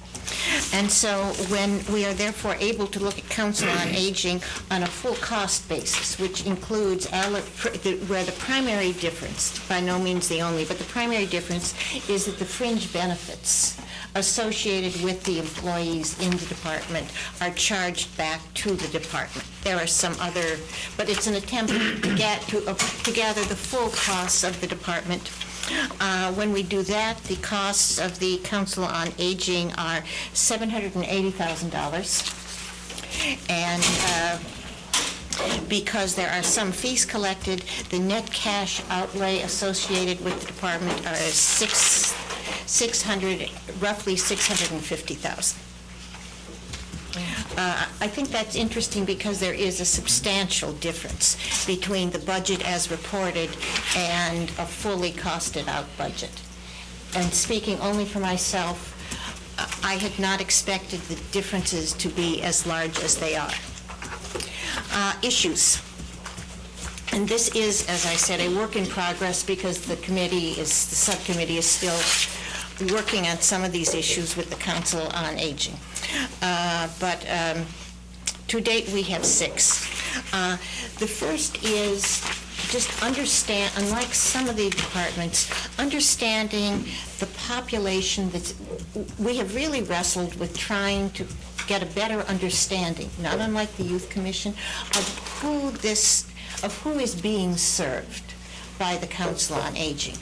And so when we are therefore able to look at Council on Aging on a full cost basis, which includes where the primary difference, by no means the only, but the primary difference is that the fringe benefits associated with the employees in the department are charged back to the department. There are some other, but it's an attempt to gather the full costs of the department. When we do that, the costs of the Council on Aging are $780,000. And because there are some fees collected, the net cash outlay associated with the department are roughly $650,000. I think that's interesting because there is a substantial difference between the budget as reported and a fully costed out budget. And speaking only for myself, I had not expected the differences to be as large as they are. Issues. And this is, as I said, a work in progress because the subcommittee is still working on some of these issues with the Council on Aging. But to date, we have 6. The first is just understand, unlike some of the departments, understanding the population we have really wrestled with trying to get a better understanding, not unlike the Youth Commission, of who is being served by the Council on Aging.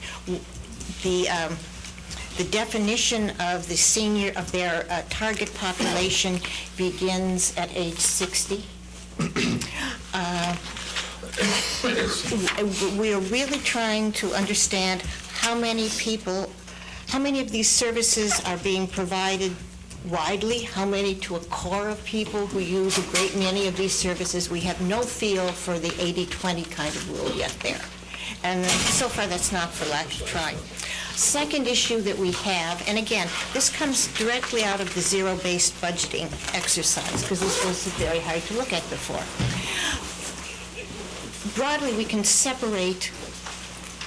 The definition of their target population begins at age 60. We are really trying to understand how many of these services are being provided widely, how many to a core of people who use a great many of these services. We have no feel for the 80-20 kind of rule yet there. And so far, that's not for lack of trying. Second issue that we have, and again, this comes directly out of the zero-based budgeting exercise, because this was very hard to look at before. Broadly, we can separate,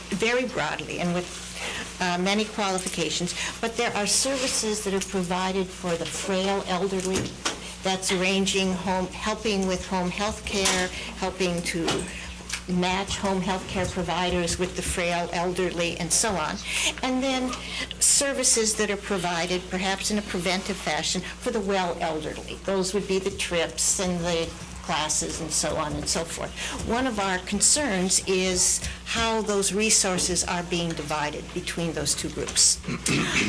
very broadly, and with many qualifications, but there are services that are provided for the frail elderly. That's helping with home health care, helping to match home health care providers with the frail elderly, and so on. And then services that are provided, perhaps in a preventive fashion, for the well elderly. Those would be the trips and the classes and so on and so forth. One of our concerns is how those resources are being divided between those two groups.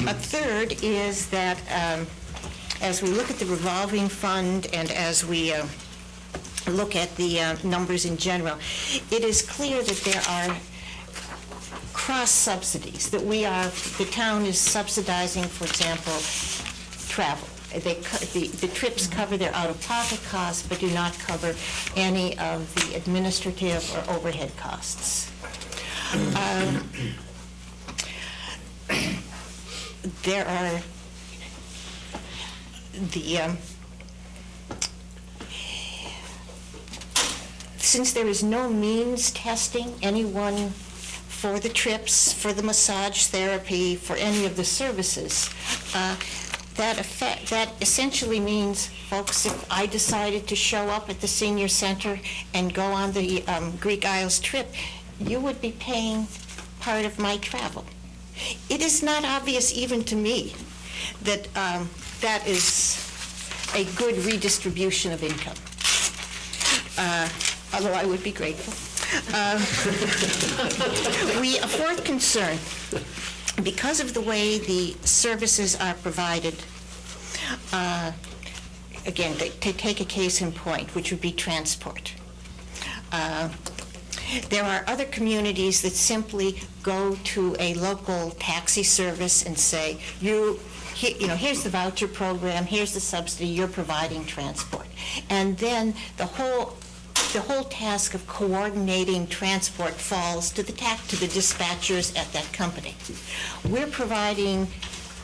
A third is that as we look at the revolving fund and as we look at the numbers in general, it is clear that there are cross-subsidies, that the town is subsidizing, for example, travel. The trips cover their out-of-pocket costs, but do not cover any of the administrative or overhead costs. There are since there is no means testing anyone for the trips, for the massage therapy, for any of the services, that essentially means, folks, if I decided to show up at the senior center and go on the Greek Isles trip, you would be paying part of my travel. It is not obvious even to me that that is a good redistribution of income, although I would be grateful. A fourth concern, because of the way the services are provided, again, to take a case in point, which would be transport. There are other communities that simply go to a local taxi service and say, here's the voucher program, here's the subsidy, you're providing transport. And then the whole task of coordinating transport falls to the dispatchers at that company. We're providing,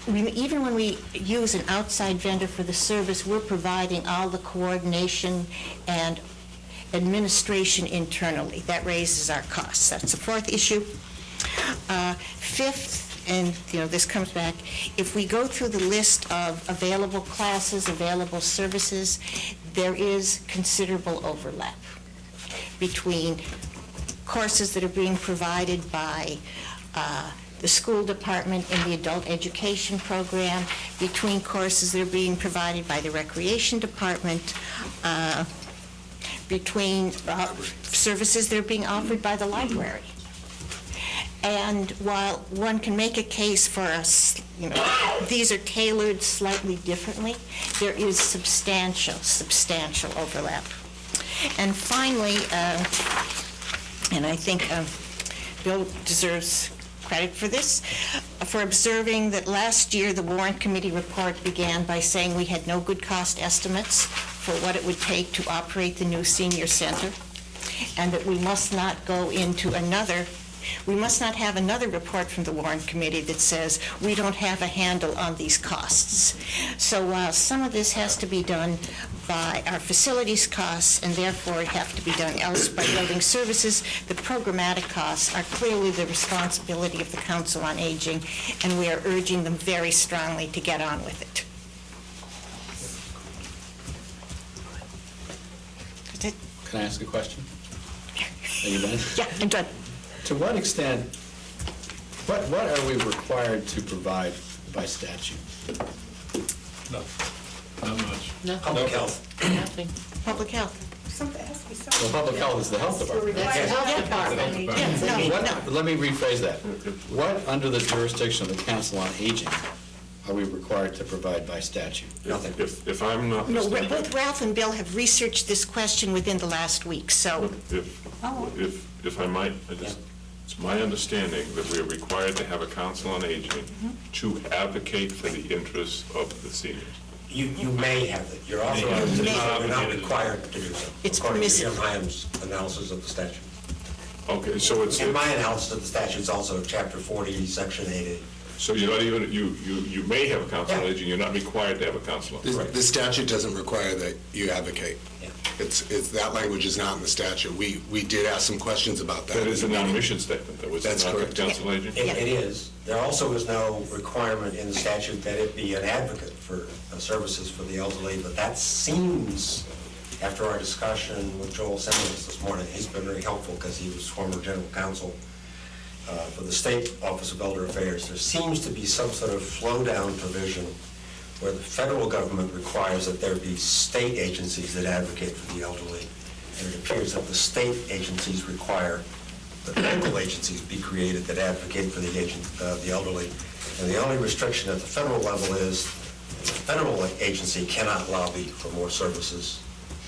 even when we use an outside vendor for the service, we're providing all the coordination and administration internally. That raises our costs. That's the fourth issue. Fifth, and this comes back, if we go through the list of available classes, available services, there is considerable overlap between courses that are being provided by the school department in the adult education program, between courses that are being provided by the recreation department, between services that are being offered by the library. And while one can make a case for us, these are tailored slightly differently, there is substantial overlap. And finally, and I think Bill deserves credit for this, for observing that last year the Warrant Committee report began by saying we had no good cost estimates for what it would take to operate the new senior center, and that we must not go into another We must not have another report from the Warrant Committee that says we don't have a handle on these costs. So while some of this has to be done by our facilities costs, and therefore have to be done else by building services, the programmatic costs are clearly the responsibility of the Council on Aging, and we are urging them very strongly to get on with it. That's it. Can I ask a question? Are you done? Yeah, I'm done. To what extent, what are we required to provide by statute? No, not much. Public health. Nothing. Public health. Something has to be something. Well, public health is the health department. That's the health department. Yeah, no, What, let me rephrase that. What, under the jurisdiction of the Council on Aging, are we required to provide by statute? Nothing. If I'm not No, mistaken, both Ralph and Bill have researched this question within the last week, so if I might, it's my understanding that we are required to have a council on aging to advocate for the interests of the seniors. You may have it. You're authorized to do so. You're not required to do so. It's According to permissive. Jim Hyam's analysis of the statute. Okay, so it's, And my analysis of the statute is also Chapter 40, Section 80. so you're not even, you may have a council on aging, you're not required to have a council on. The statute doesn't require that you advocate. Yeah. It's, that language is not in the statute. We did ask some questions about that. That is a non-mission statement, though, is it That's not, correct. council on aging? It is. There also is no requirement in the statute that it be an advocate for services for the elderly, but that seems, after our discussion with Joel Simmons this morning, he's been very helpful because he was former general counsel for the State Office of Elder Affairs. There seems to be some sort of flow-down provision where the federal government requires that there be state agencies that advocate for the elderly, and it appears that the state agencies require that local agencies be created that advocate for the elderly. And the only restriction at the federal level is the federal agency cannot lobby for more services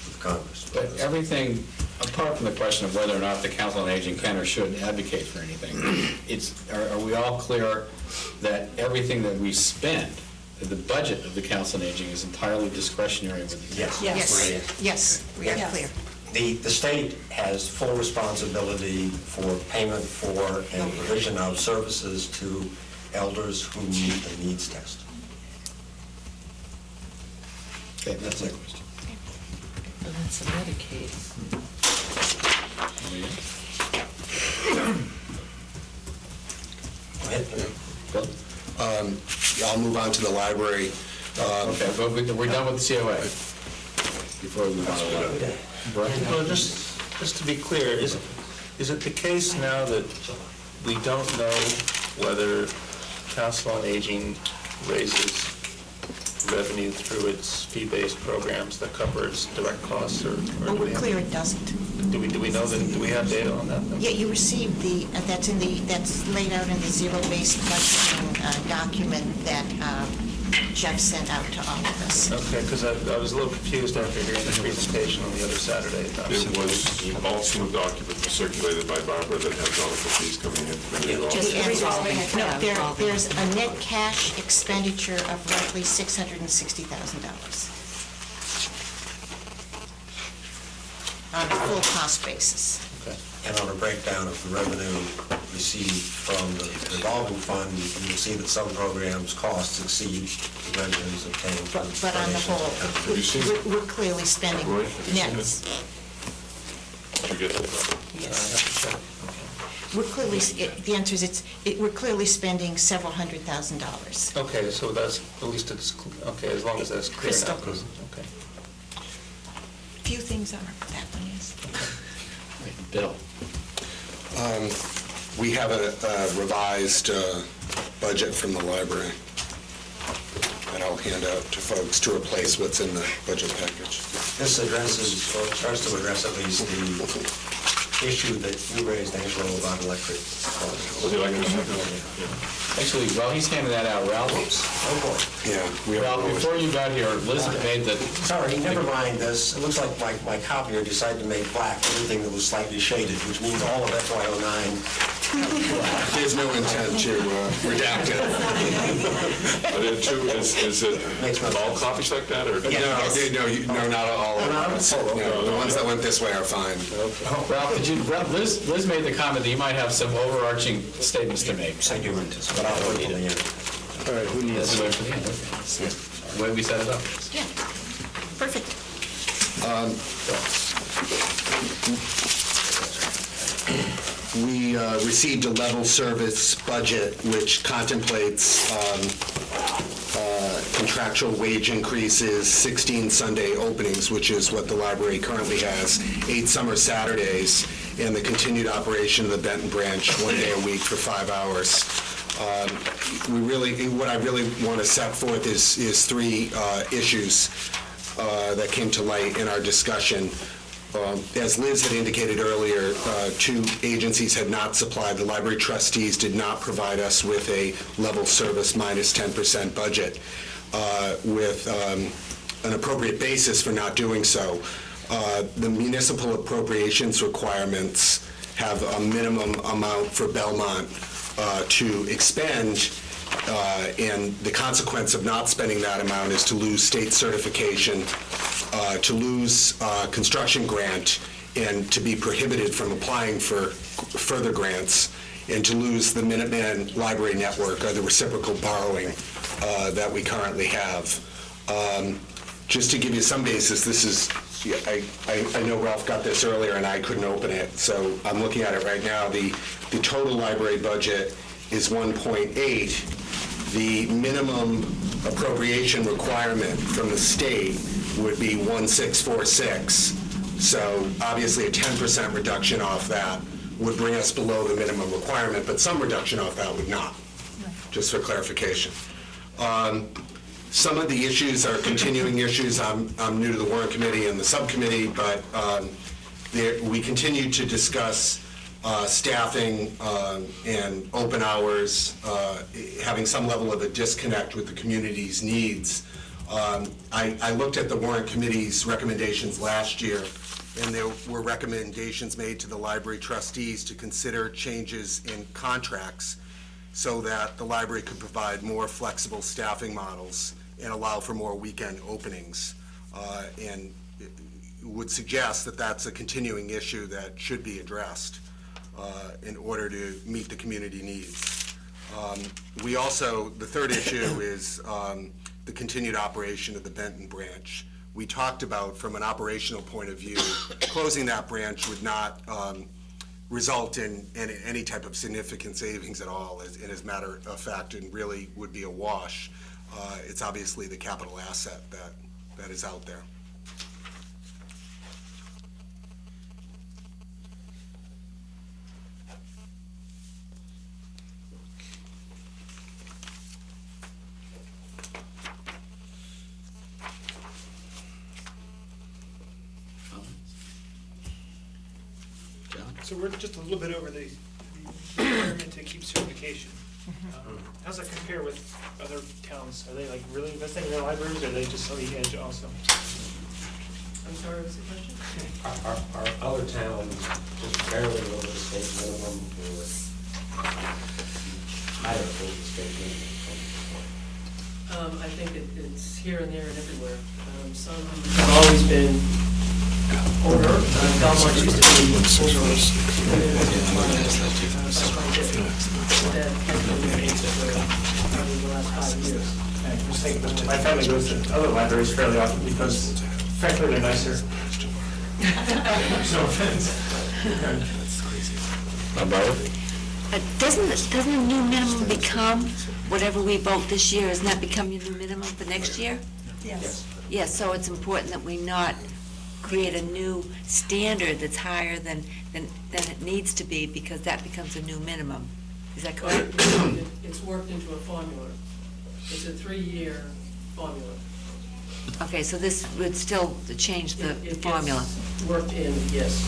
with Congress. But everything, apart from the question of whether or not the Council on Aging can or should advocate for anything, are we all clear that everything that we spend, the budget of the Council on Aging is entirely discretionary with the Yes. yes, we are clear. The state has full responsibility for payment for and provision of services to elders who meet the needs test. Okay, that's my question. And that's a Medicaid. Go ahead. Bill? I'll move on to the library. Okay, but we're done with the COA before we move on. Well, just to be clear, is it the case now that we don't know whether Council on Aging raises revenue through its fee-based programs that cover its direct costs, or But we're clear it doesn't. do we know that, do we have data on that? Yeah, you received that's laid out in the zero-based budgeting document that Jeff sent out to all of us. Okay, because I was a little confused after hearing the presentation on the other Saturday. There was also a document circulated by Barbara that has all of the fees coming in from the Just revolving account. No, there's a net cash expenditure of roughly $660,000 on a full cost basis. And on a breakdown of the revenue received from the revolving fund, you will see that some programs' costs exceed the revenues obtained from But on the donations. whole, we're clearly spending Roy, have you seen nets. Did you get that? Yes. We're clearly, the answer is we're clearly spending several $100,000. Okay, so that's, at least it's, okay, as long as that's clear Crystal. now. Okay. Few things are, that one is. Bill? We have a revised budget from the library that I'll hand out to folks to replace what's in the budget package. This addresses, or tries to address at least the issue that you raised, Angelo, about electric costs. Would you like to second? Actually, while he's handing that out, Ralph, Ralph, before you got here, Liz made the... Sorry, never mind this. It looks like my copier decided to make black everything that was slightly shaded, which means all of FY09 There's no intent to redact it. Are there two, is it all copies like that, or? No, not all of them. No, the ones that went this way are fine. Ralph, Liz made the comment that you might have some overarching statements to make. I do, but I'll wait till the end. All right, who needs? That's the way for the end, okay. The way we set it up. Yeah, perfect. We received a level service budget which contemplates contractual wage increases, 16 Sunday openings, which is what the library currently has, 8 summer Saturdays, and the continued operation of the Benton branch 1 day a week for 5 hours. What I really want to set forth is 3 issues that came to light in our discussion. As Liz had indicated earlier, 2 agencies had not supplied. The library trustees did not provide us with a level service minus 10% budget with an appropriate basis for not doing so. The municipal appropriations requirements have a minimum amount for Belmont to expend, and the consequence of not spending that amount is to lose state certification, to lose construction grant, and to be prohibited from applying for further grants, and to lose the Minuteman Library Network, or the reciprocal borrowing that we currently have. Just to give you some basis, this is, I know Ralph got this earlier and I couldn't open it, so I'm looking at it right now. The total library budget is 1.8. The minimum appropriation requirement from the state would be 1,646. So obviously a 10% reduction off that would bring us below the minimum requirement, but some reduction off that would not, just for clarification. Some of the issues are continuing issues. I'm new to the Warrant Committee and the subcommittee, but we continue to discuss staffing and open hours, having some level of a disconnect with the community's needs. I looked at the Warrant Committee's recommendations last year, and there were recommendations made to the library trustees to consider changes in contracts so that the library could provide more flexible staffing models and allow for more weekend openings. And would suggest that that's a continuing issue that should be addressed in order to meet the community needs. We also, the third issue is the continued operation of the Benton branch. We talked about, from an operational point of view, closing that branch would not result in any type of significant savings at all, and as a matter of fact, and really would be a wash. It's obviously the capital asset that is out there. So we're just a little bit over the requirement to keep certification. How's that compare with other towns? Are they like really investing in their libraries, or are they just on the edge also? I'm sorry, what's the question? Our other towns just barely over the state minimum or higher than the state minimum? I think it's here and there and everywhere. Some have always been older. Belmont used to be older. That has been the case for probably the last 5 years. I just think that my family goes to other libraries fairly often because frankly they're nicer. No offense. Doesn't the new minimum become whatever we vote this year? Doesn't that become your new minimum for next year? Yes. Yes, so it's important that we not create a new standard that's higher than it needs to be, because that becomes a new minimum. Is that correct? It's worked into a formula. It's a 3-year formula. Okay, so this would still change the It formula. gets worked in, yes.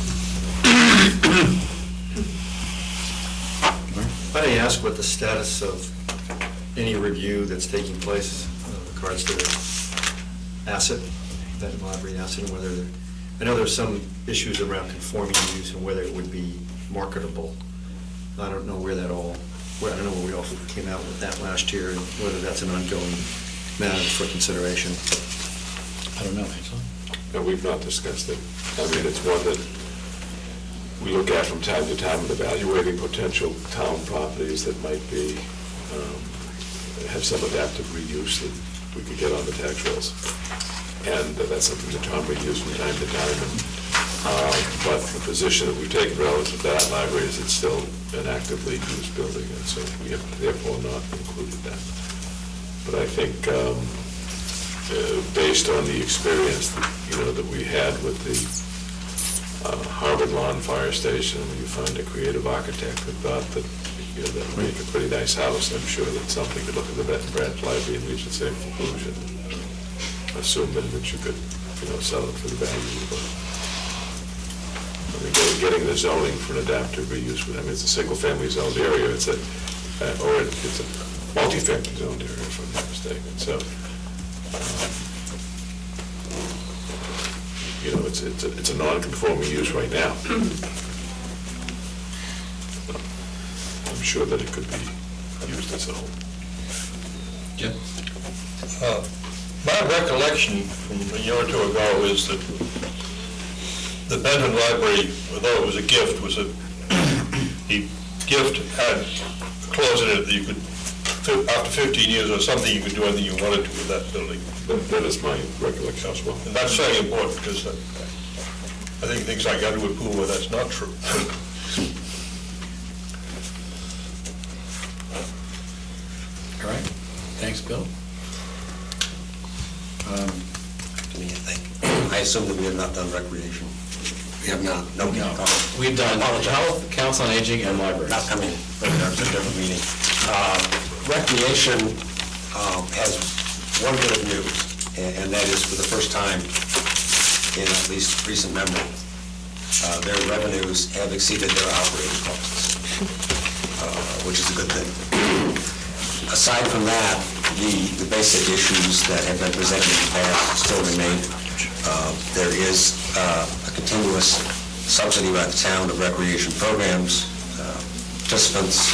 Might I ask what the status of any review that's taking place in regards to the asset, that library asset, and whether, I know there's some issues around conforming use and whether it would be marketable I don't know where that all, I don't know where we all came out with that last year, and whether that's an ongoing matter for consideration. I don't know, Angela. No, we've not discussed it. I mean, it's one that we look at from time to time in evaluating potential town properties that might be, have some adaptive reuse that we could get on the tax rolls. And that's something that Tom reviews from time to time. But the position that we've taken relative to that library is it's still an actively used building, and so we have therefore not included that. But I think based on the experience that we had with the Harvard Lawn Fire Station, when you find a creative architect who thought that that would make a pretty nice house, I'm sure that's something to look at the Benton Branch Library and reach the same conclusion. Assume then that you could sell it for the value of getting the zoning for an adaptive reuse. I mean, it's a single-family zoned area. It's a multi-family zoned area, if I'm not mistaken. So, it's a non-conforming use right now. I'm sure that it could be used as a whole. Jim? My recollection from a year or two ago is that the Benton Library, although it was a gift, the gift had a clause in it that you could, after 15 years or something, you could do anything you wanted to with that building. That is my recollection as well. And that's very important, because I think things like Edward Pool where that's not true. All right, thanks, Bill. Give me a thing. I assume that we have not done recreation. We have not. No. We've done health, council on aging, and library. Not coming, but there's a different meeting. Recreation has one bit of news, and that is for the first time in at least recent memory, their revenues have exceeded their operating costs, which is a good thing. Aside from that, the basic issues that have been presented in the past still remain. There is a continuous subsidy by the town of recreation programs. Participants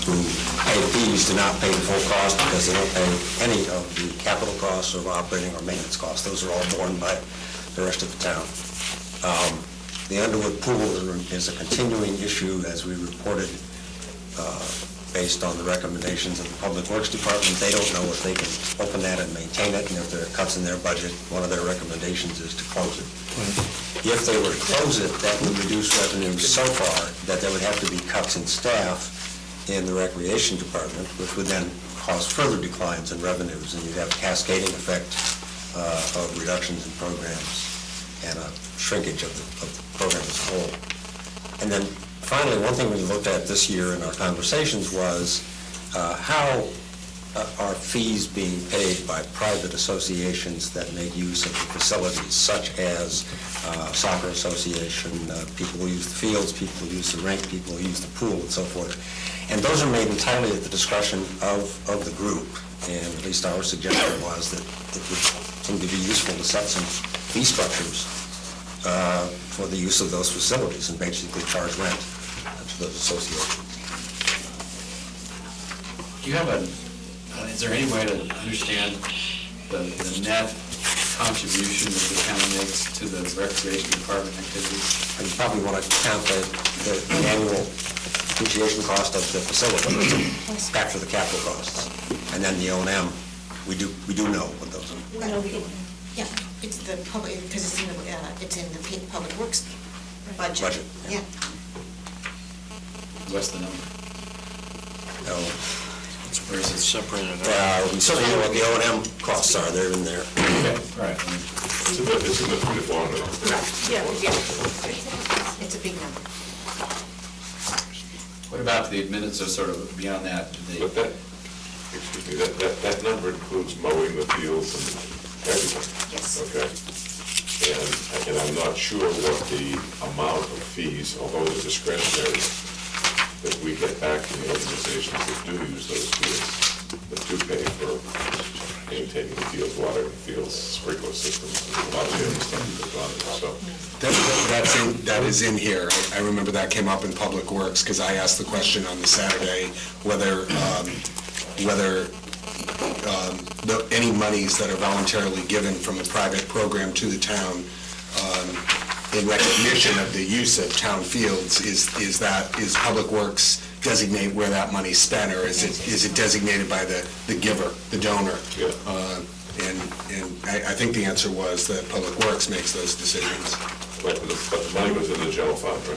who pay fees do not pay the full cost because they don't pay any of the capital costs or operating or maintenance costs. Those are all borne by the rest of the town. The Underwood Pool is a continuing issue, as we reported, based on the recommendations of the Public Works Department. They don't know if they can open that and maintain it, and if there are cuts in their budget, one of their recommendations is to close it. If they were to close it, that would reduce revenues so far that there would have to be cuts in staff in the Recreation Department, which would then cause further declines in revenues, and you'd have a cascading effect of reductions in programs and a shrinkage of the program as a whole. And then finally, one thing we looked at this year in our conversations was how are fees being paid by private associations that make use of the facilities, such as soccer association, people who use the fields, people who use the rink, people who use the pool, and so forth. And those are made entirely at the discretion of the group. And at least our suggestion was that it would seem to be useful to set some fee structures for the use of those facilities and basically charge rent to those associations. Do you have is there any way to understand the net contribution that the town makes to the recreation department activities? And you probably want to count the annual depreciation cost of the facility, factor the capital costs, and then the O&M. We do know what those are. Yeah, it's the public, because it's in the Public Works budget. Yeah. What's the number? No. Where is it separated out? We certainly know what the O&M costs are. They're in there. Okay, all right. It's in the 300. Yeah. It's a big number. What about the minutes of sort of beyond that? But that number includes mowing the fields and everything. Yes. Okay. And I'm not sure what the amount of fees, although they're discretionary, that we get back from the organizations that do use those fields, that do pay for maintaining the fields, watering the fields, sprinkler systems, and a lot of the other stuff that goes on there. So That is in here. I remember that came up in Public Works, because I asked the question on the Saturday whether any monies that are voluntarily given from a private program to the town in recognition of the use of town fields, is Public Works designate where that money's spent, or is it designated by the giver, the donor? And I think the answer was that Public Works makes those decisions. Right, but the money was in the general fund, right?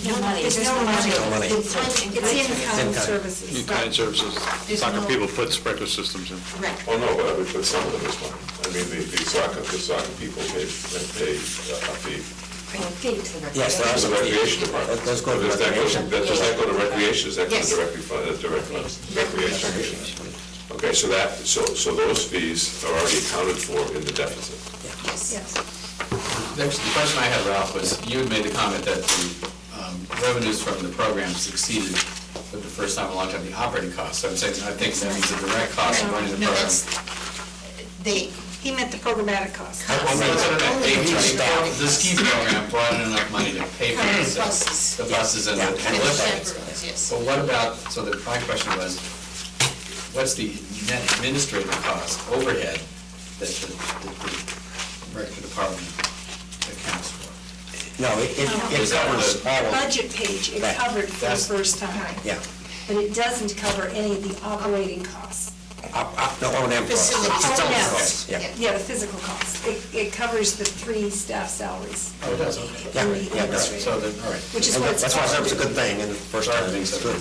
No money. There's no money. It's in-kind services. In-kind services, soccer people put sprinkler systems in. Right. Oh, no, but I would put some of them as one. I mean, the soccer people pay a fee. Yes, there are some The recreation department. Let's go to Does that recreation. Does that go to recreation, does that go Yes. directly fund, recreation? Okay, so those fees are already accounted for in the deficit. Yes. The question I had, Ralph, was you had made the comment that the revenues from the programs exceeded, for the first time in a long time, the operating costs. So I'm saying, I think that means the direct cost of running the No, program. He meant the programmatic cost. The ski program brought in enough money to pay for the buses and the lift. But what about, so my question was, what's the net administrative cost, overhead, that the rec department accounts for? No, it covers all of it. Budget page, it Right. covered for the first time. Yeah. But it doesn't cover any of the operating costs. No, O&M costs. Facilities. Yeah. Yeah, the physical costs. It covers the 3 staff salaries. Oh, it does, okay. Yeah, And the yeah, it does. administrative. So then, all right. Which is And what it's that's why I said it was a called. good thing, and the first time, it's good.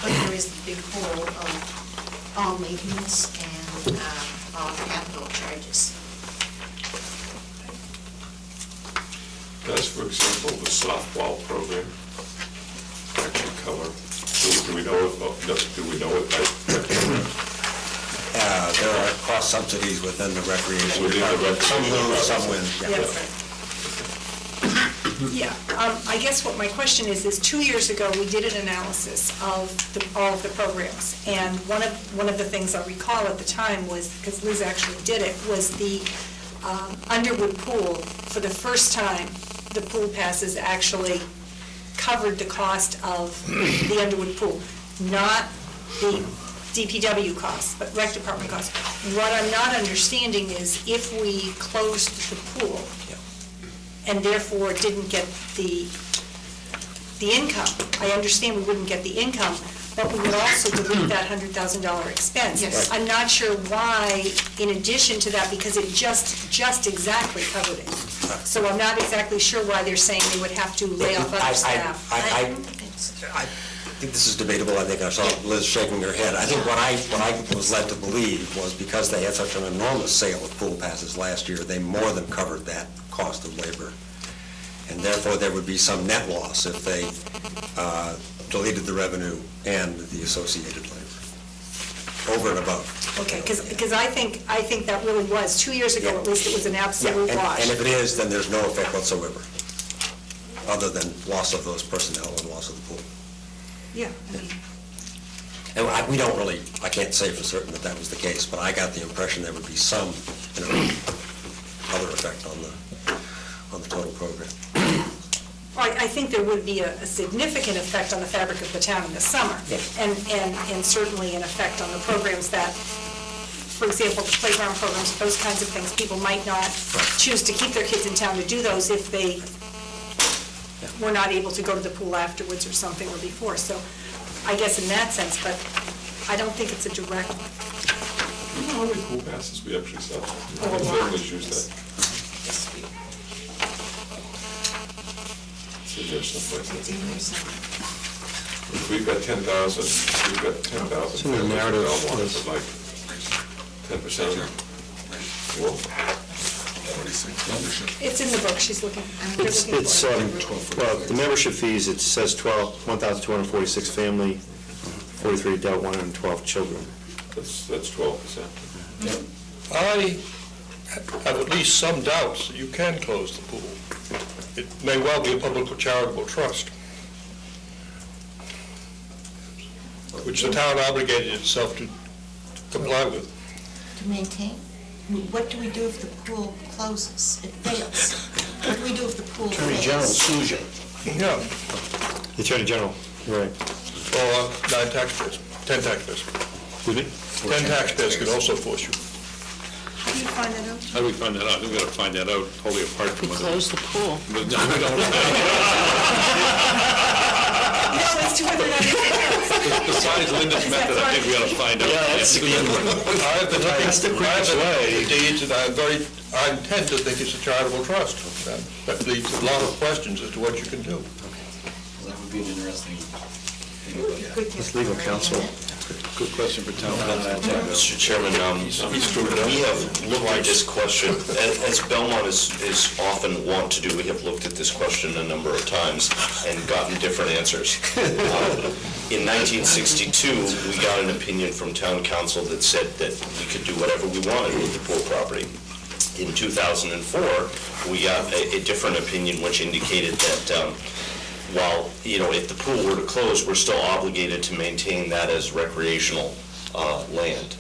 But there is the big hole of all maintenance and all capital charges. Does, for example, the softball program actually cover, do we know it? There are cost subsidies within the recreation Within the department. Some recreation lose, some win. Yeah, I guess what my question is 2 years ago, we did an analysis of all of the programs. And one of the things I recall at the time was, because Liz actually did it, was the Underwood Pool. For the first time, the pool passes actually covered the cost of the Underwood Pool, not the DPW costs, but rec department costs. What I'm not understanding is if we closed the pool and therefore didn't get the income, I understand we wouldn't get the income, but we would also delete that $100,000 expense. Yes. I'm not sure why, in addition to that, because it just exactly covered it. So I'm not exactly sure why they're saying they would have to lay off other staff. I think this is debatable. I think I saw Liz shaking her head. I think what I was led to believe was because they had such an enormous sale of pool passes last year, they more than covered that cost of labor. And therefore, there would be some net loss if they deleted the revenue and the associated labor, over and above. Okay, because I think that really was, 2 years ago at least, it was an absolute Yeah, wash. and if it is, then there's no effect whatsoever, other than loss of those personnel and loss of the pool. Yeah. And we don't really, I can't say for certain that was the case, but I got the impression there would be some other effect on the total program. I think there would be a significant effect on the fabric of the town in the summer. Yes. And certainly an effect on the programs that, for example, the playground programs, those kinds of things, people might not choose to keep their kids in town to do those if they were not able to go to the pool afterwards or something or before. So I guess in that sense, but I don't think it's a direct. You know how many pool passes we actually sell? Oh, a lot. Families use that. So there's someplace that's if we've got 10,000, It's in the narrative. Belmont, but like 10% of them. Well, It's in the book, she's looking. You're looking It's, for it. well, the membership fees, it says 1,246 family, 43 adult, 112 children. that's 12%. I have at least some doubts that you can close the pool. It may well be a public charitable trust, which the town obligated itself to comply with. To maintain? What do we do if the pool closes? It fails. What do we do if the pool fails? Attorney General sues you. Yeah, The Attorney General, right. or 9 taxpayers, 10 taxpayers. Excuse me? 10 taxpayers could also force you. How do you find that out? How do we find that out? We've got to find that out wholly apart from other. Close the pool. But no, we don't. No, it's $290. Besides Linda's method, I think we ought to find out. Yeah, that's the good one. I have been looking, That's the I have quickest been looking way. at the deeds, and I intend to think it's a charitable trust. That leads to a lot of questions as to what you can do. Well, that would be an interesting thing to look at. It's legal counsel. Good question for town council. Mr. Chairman, we have looked at this question, as Belmont is often wont to do, we have looked at this question a number of times and gotten different answers. In 1962, we got an opinion from town council that said that we could do whatever we wanted with the pool property. In 2004, we got a different opinion which indicated that while, if the pool were to close, we're still obligated to maintain that as recreational land.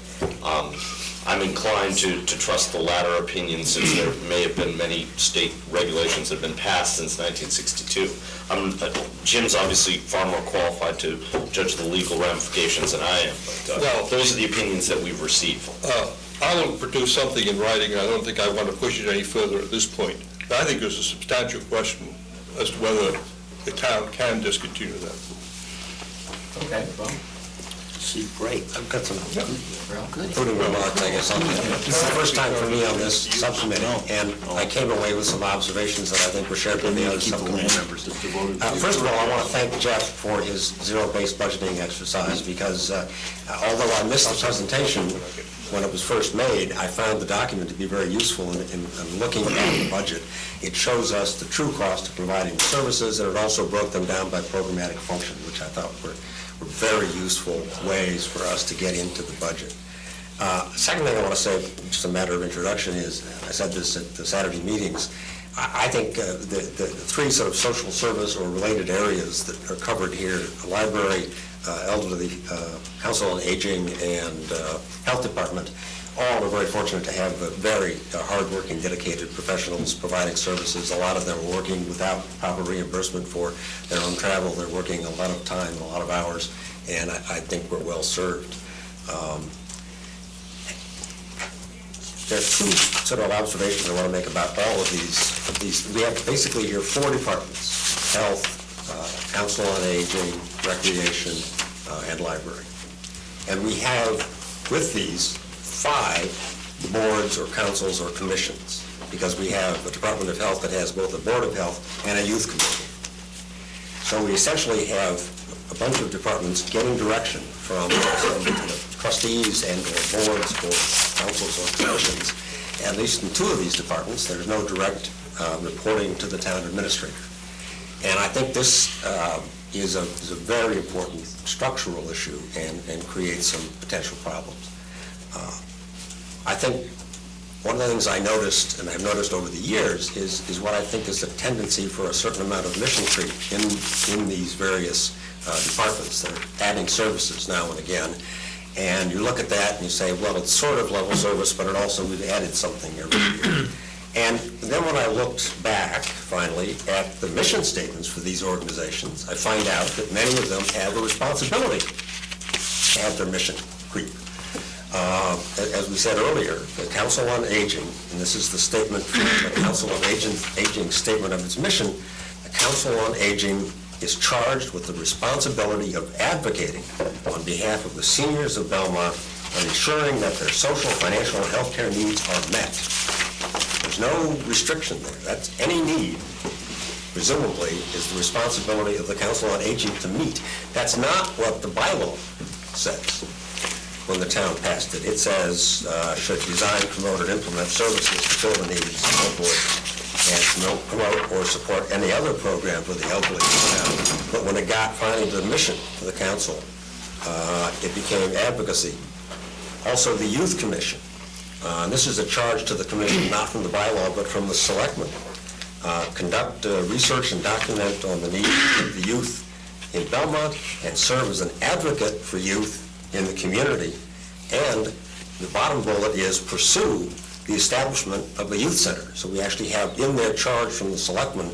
I'm inclined to trust the latter opinion, since there may have been many state regulations that have been passed since 1962. Jim's obviously far more qualified to judge the legal ramifications than I am, but Well, those are the opinions that we've received. I will produce something in writing, and I don't think I want to push it any further at this point. But I think there's a substantial question as to whether the town can discontinue that. Okay, well, See, great. I've got some Well, good. concluding remarks, I guess. It's the first time for me on this subcommittee, and I came away with some observations that I think were shared by the other subcommittee members. First of all, I want to thank Jeff for his zero-based budgeting exercise, because although I missed the presentation when it was first made, I found the document to be very useful in looking at the budget. It shows us the true cost of providing the services, and it also broke them down by programmatic function, which I thought were very useful ways for us to get into the budget. Second thing I want to say, just a matter of introduction, is, I said this at the Saturday meetings, I think the three sort of social service or related areas that are covered here, the library, elderly, council on aging, and health department, all are very fortunate to have very hardworking, dedicated professionals providing services. A lot of them are working without proper reimbursement for their own travel. They're working a lot of time, a lot of hours, and I think we're well served. There are two sort of observations I want to make about all of these. We have basically here 4 departments: health, council on aging, recreation, and library. And we have, with these, 5 boards or councils or commissions, because we have a Department of Health that has both a Board of Health and a Youth Commission. So we essentially have a bunch of departments getting direction from the trustees and or boards or councils or commissions. At least in 2 of these departments, there's no direct reporting to the town administrator. And I think this is a very important structural issue and creates some potential problems. I think one of the things I noticed, and I've noticed over the years, is what I think is a tendency for a certain amount of mission creep in these various departments. They're adding services now and again, and you look at that and you say, well, it's sort of level service, but it also, we've added something every year. And then when I looked back, finally, at the mission statements for these organizations, I find out that many of them have a responsibility to have their mission creep. As we said earlier, the Council on Aging, and this is the statement from the Council on Aging statement of its mission, the Council on Aging is charged with the responsibility of advocating on behalf of the seniors of Belmont and ensuring that their social, financial, and health care needs are met. There's no restriction there. That's any need, presumably, is the responsibility of the Council on Aging to meet. That's not what the bylaw says when the town passed it. It says, should design, promote, and implement services to fill the needs of the board, and promote or support any other program for the elderly in town. But when it got finally to the mission of the council, it became advocacy. Also, the Youth Commission. And this is a charge to the commission, not from the bylaw, but from the selectmen. Conduct research and document on the needs of the youth in Belmont and serve as an advocate for youth in the community. And the bottom bullet is pursue the establishment of a youth center. So we actually have in their charge from the selectmen,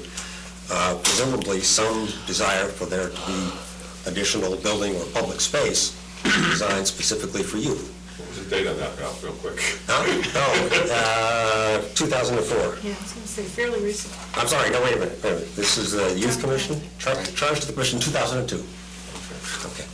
presumably some desire for there to be additional building or public space designed specifically for youth. What was the date on that, Ralph, real quick? 2004. Yeah, I was going to say fairly recent. I'm sorry, no, wait a minute. This is the Youth Commission, charged to the Commission 2002. Okay.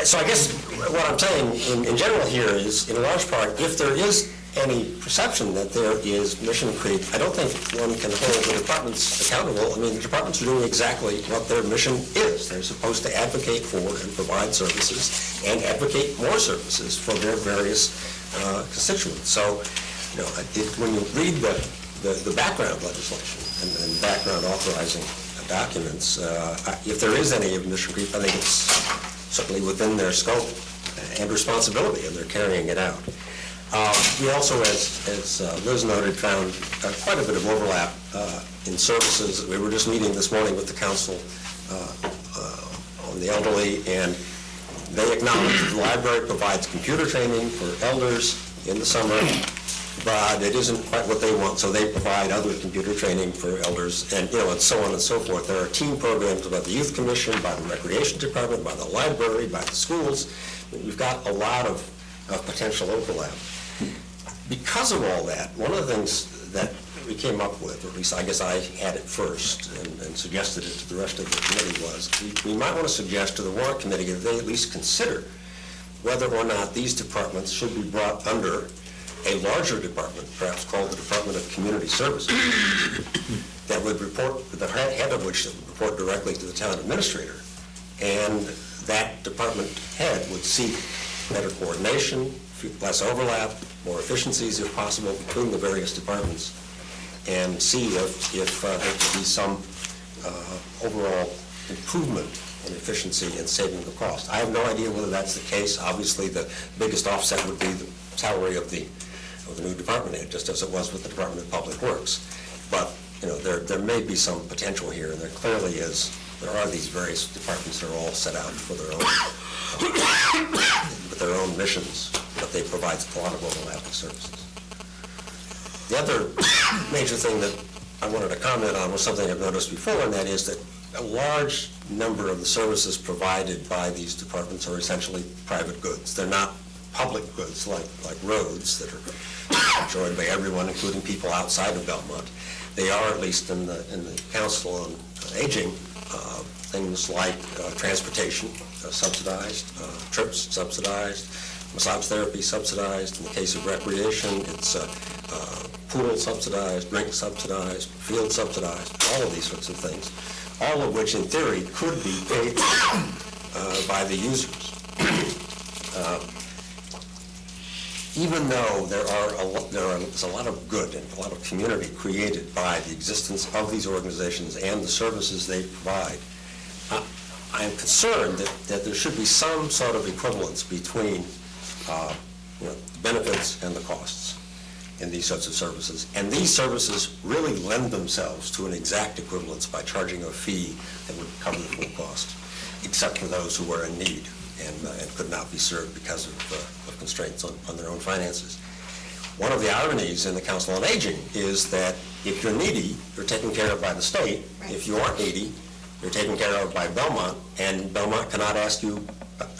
So I guess what I'm saying in general here is, in large part, if there is any perception that there is mission creep, I don't think one can hold the departments accountable. I mean, the departments are doing exactly what their mission is. They're supposed to advocate for and provide services and advocate more services for their various constituents. So, when you read the background legislation and background authorizing documents, if there is any mission creep, I think it's certainly within their scope and responsibility, and they're carrying it out. We also, as Liz noted, found quite a bit of overlap in services. We were just meeting this morning with the council on the elderly, and they acknowledge that the library provides computer training for elders in the summer, but it isn't quite what they want, so they provide other computer training for elders, and and so on and so forth. There are team programs by the Youth Commission, by the Recreation Department, by the library, by the schools. We've got a lot of potential overlap. Because of all that, one of the things that we came up with, or at least I guess I had it first and suggested it to the rest of the committee, was we might want to suggest to the Warrant Committee that they at least consider whether or not these departments should be brought under a larger department, perhaps called the Department of Community Services, that would report, the head of which would report directly to the town administrator. And that department head would seek better coordination, less overlap, more efficiencies if possible between the various departments, and see if there could be some overall improvement in efficiency and saving the cost. I have no idea whether that's the case. Obviously, the biggest offset would be the salary of the new department head, just as it was with the Department of Public Works. But there may be some potential here, and there clearly is. There are these various departments that are all set out for their own with their own missions, but they provide a lot of overlapping services. The other major thing that I wanted to comment on was something I've noticed before, and that is that a large number of the services provided by these departments are essentially private goods. They're not public goods like roads that are enjoyed by everyone, including people outside of Belmont. They are, at least in the Council on Aging, things like transportation subsidized, trips subsidized, massage therapy subsidized. In the case of recreation, it's pool subsidized, drink subsidized, field subsidized, all of these sorts of things, all of which in theory could be paid by the users. Even though there's a lot of good and a lot of community created by the existence of these organizations and the services they provide, I am concerned that there should be some sort of equivalence between the benefits and the costs in these sorts of services. And these services really lend themselves to an exact equivalence by charging a fee that would cover the full cost, except for those who are in need and could not be served because of constraints on their own finances. One of the ironies in the Council on Aging is that if you're needy, you're taken care of by the state. Right. If you aren't needy, you're taken care of by Belmont, and Belmont cannot ask you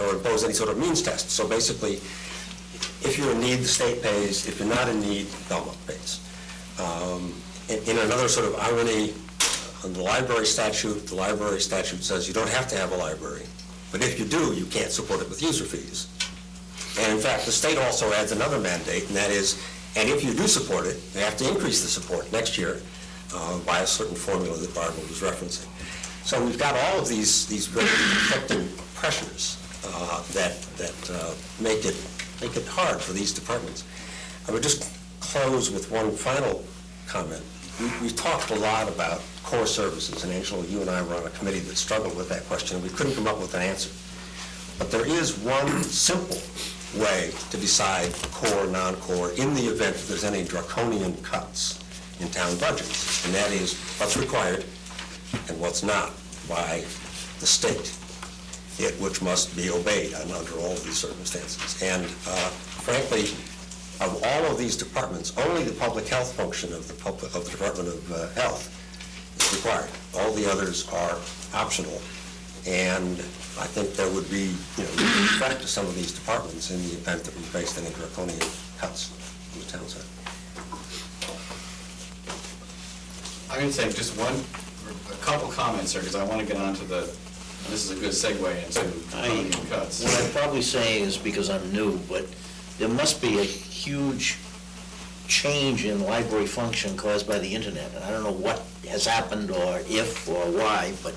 or impose any sort of means test. So basically, if you're in need, the state pays. If you're not in need, Belmont pays. In another sort of irony, on the library statute says you don't have to have a library. But if you do, you can't support it with user fees. And in fact, the state also adds another mandate, and that is, and if you do support it, they have to increase the support next year by a certain formula that Barbara was referencing. So we've got all of these very conflicting pressures that make it hard for these departments. I would just close with one final comment. We've talked a lot about core services, and Angela, you and I were on a committee that struggled with that question, and we couldn't come up with an answer. But there is one simple way to decide core, non-core, in the event that there's any draconian cuts in town budgets, and that is what's required and what's not by the state, which must be obeyed under all of these circumstances. And frankly, of all of these departments, only the public health function of the Department of Health is required. All the others are optional. And I think there would be, respect to some of these departments in the event that we faced any draconian cuts on the town side. I'm going to take just a couple comments here, because I want to get on to this is a good segue into funding and cuts. What I'd probably say is, because I'm new, but there must be a huge change in library function caused by the internet. And I don't know what has happened or if or why, but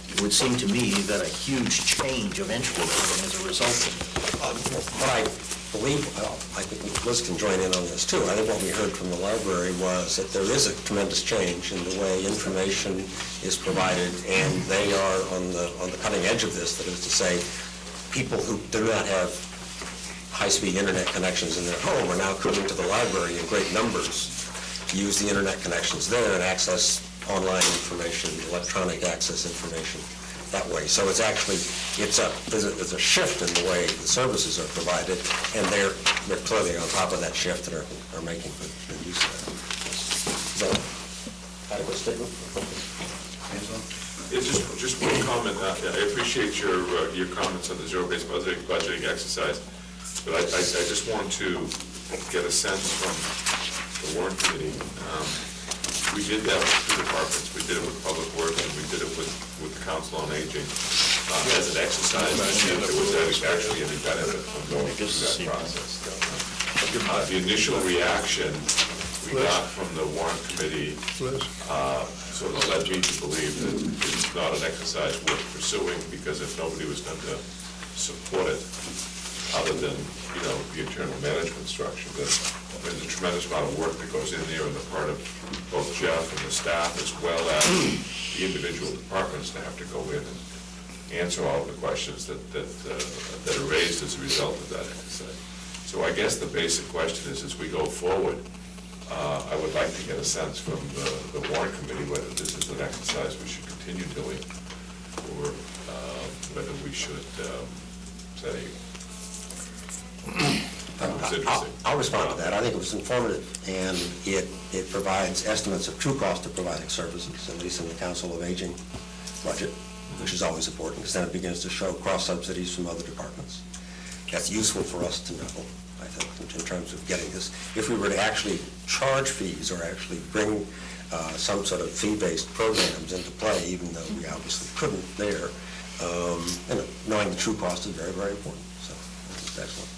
it would seem to me you've got a huge change of entry as a result of it. What I believe, I think Liz can join in on this too. I think what we heard from the library was that there is a tremendous change in the way information is provided, and they are on the cutting edge of this. That is to say, people who do not have high-speed internet connections in their home are now coming to the library in great numbers to use the internet connections there and access online information, electronic access information that way. So it's actually, there's a shift in the way the services are provided, and they're clearly on top of that shift and are making good use of that. Is that adequate statement? Yeah, just one comment. I appreciate your comments on the zero-based budgeting exercise, but I just want to get a sense from the Warrant Committee. We did that with two departments. We did it with Public Works, and we did it with the Council on Aging as an exercise to see if there was actually any benefit from going through that process. The initial reaction we got from the Warrant Committee sort of led me to believe that it's not an exercise worth pursuing, because if nobody was going to support it, other than, the internal management structure, that there's a tremendous amount of work that goes in there on the part of both Jeff and the staff, as well as the individual departments to have to go in and answer all of the questions that are raised as a result of that exercise. So I guess the basic question is, as we go forward, I would like to get a sense from the Warrant Committee whether this is an exercise we should continue doing, or whether we should say, I'll respond to that. I think it was informative, and it provides estimates of true cost of providing services, at least in the Council of Aging budget, which is always important, because then it begins to show cross-subsidies from other departments. That's useful for us to know, I think, in terms of getting this. If we were to actually charge fees or actually bring some sort of fee-based programs into play, even though we obviously couldn't there, knowing the true cost is very, very important. So that's excellent.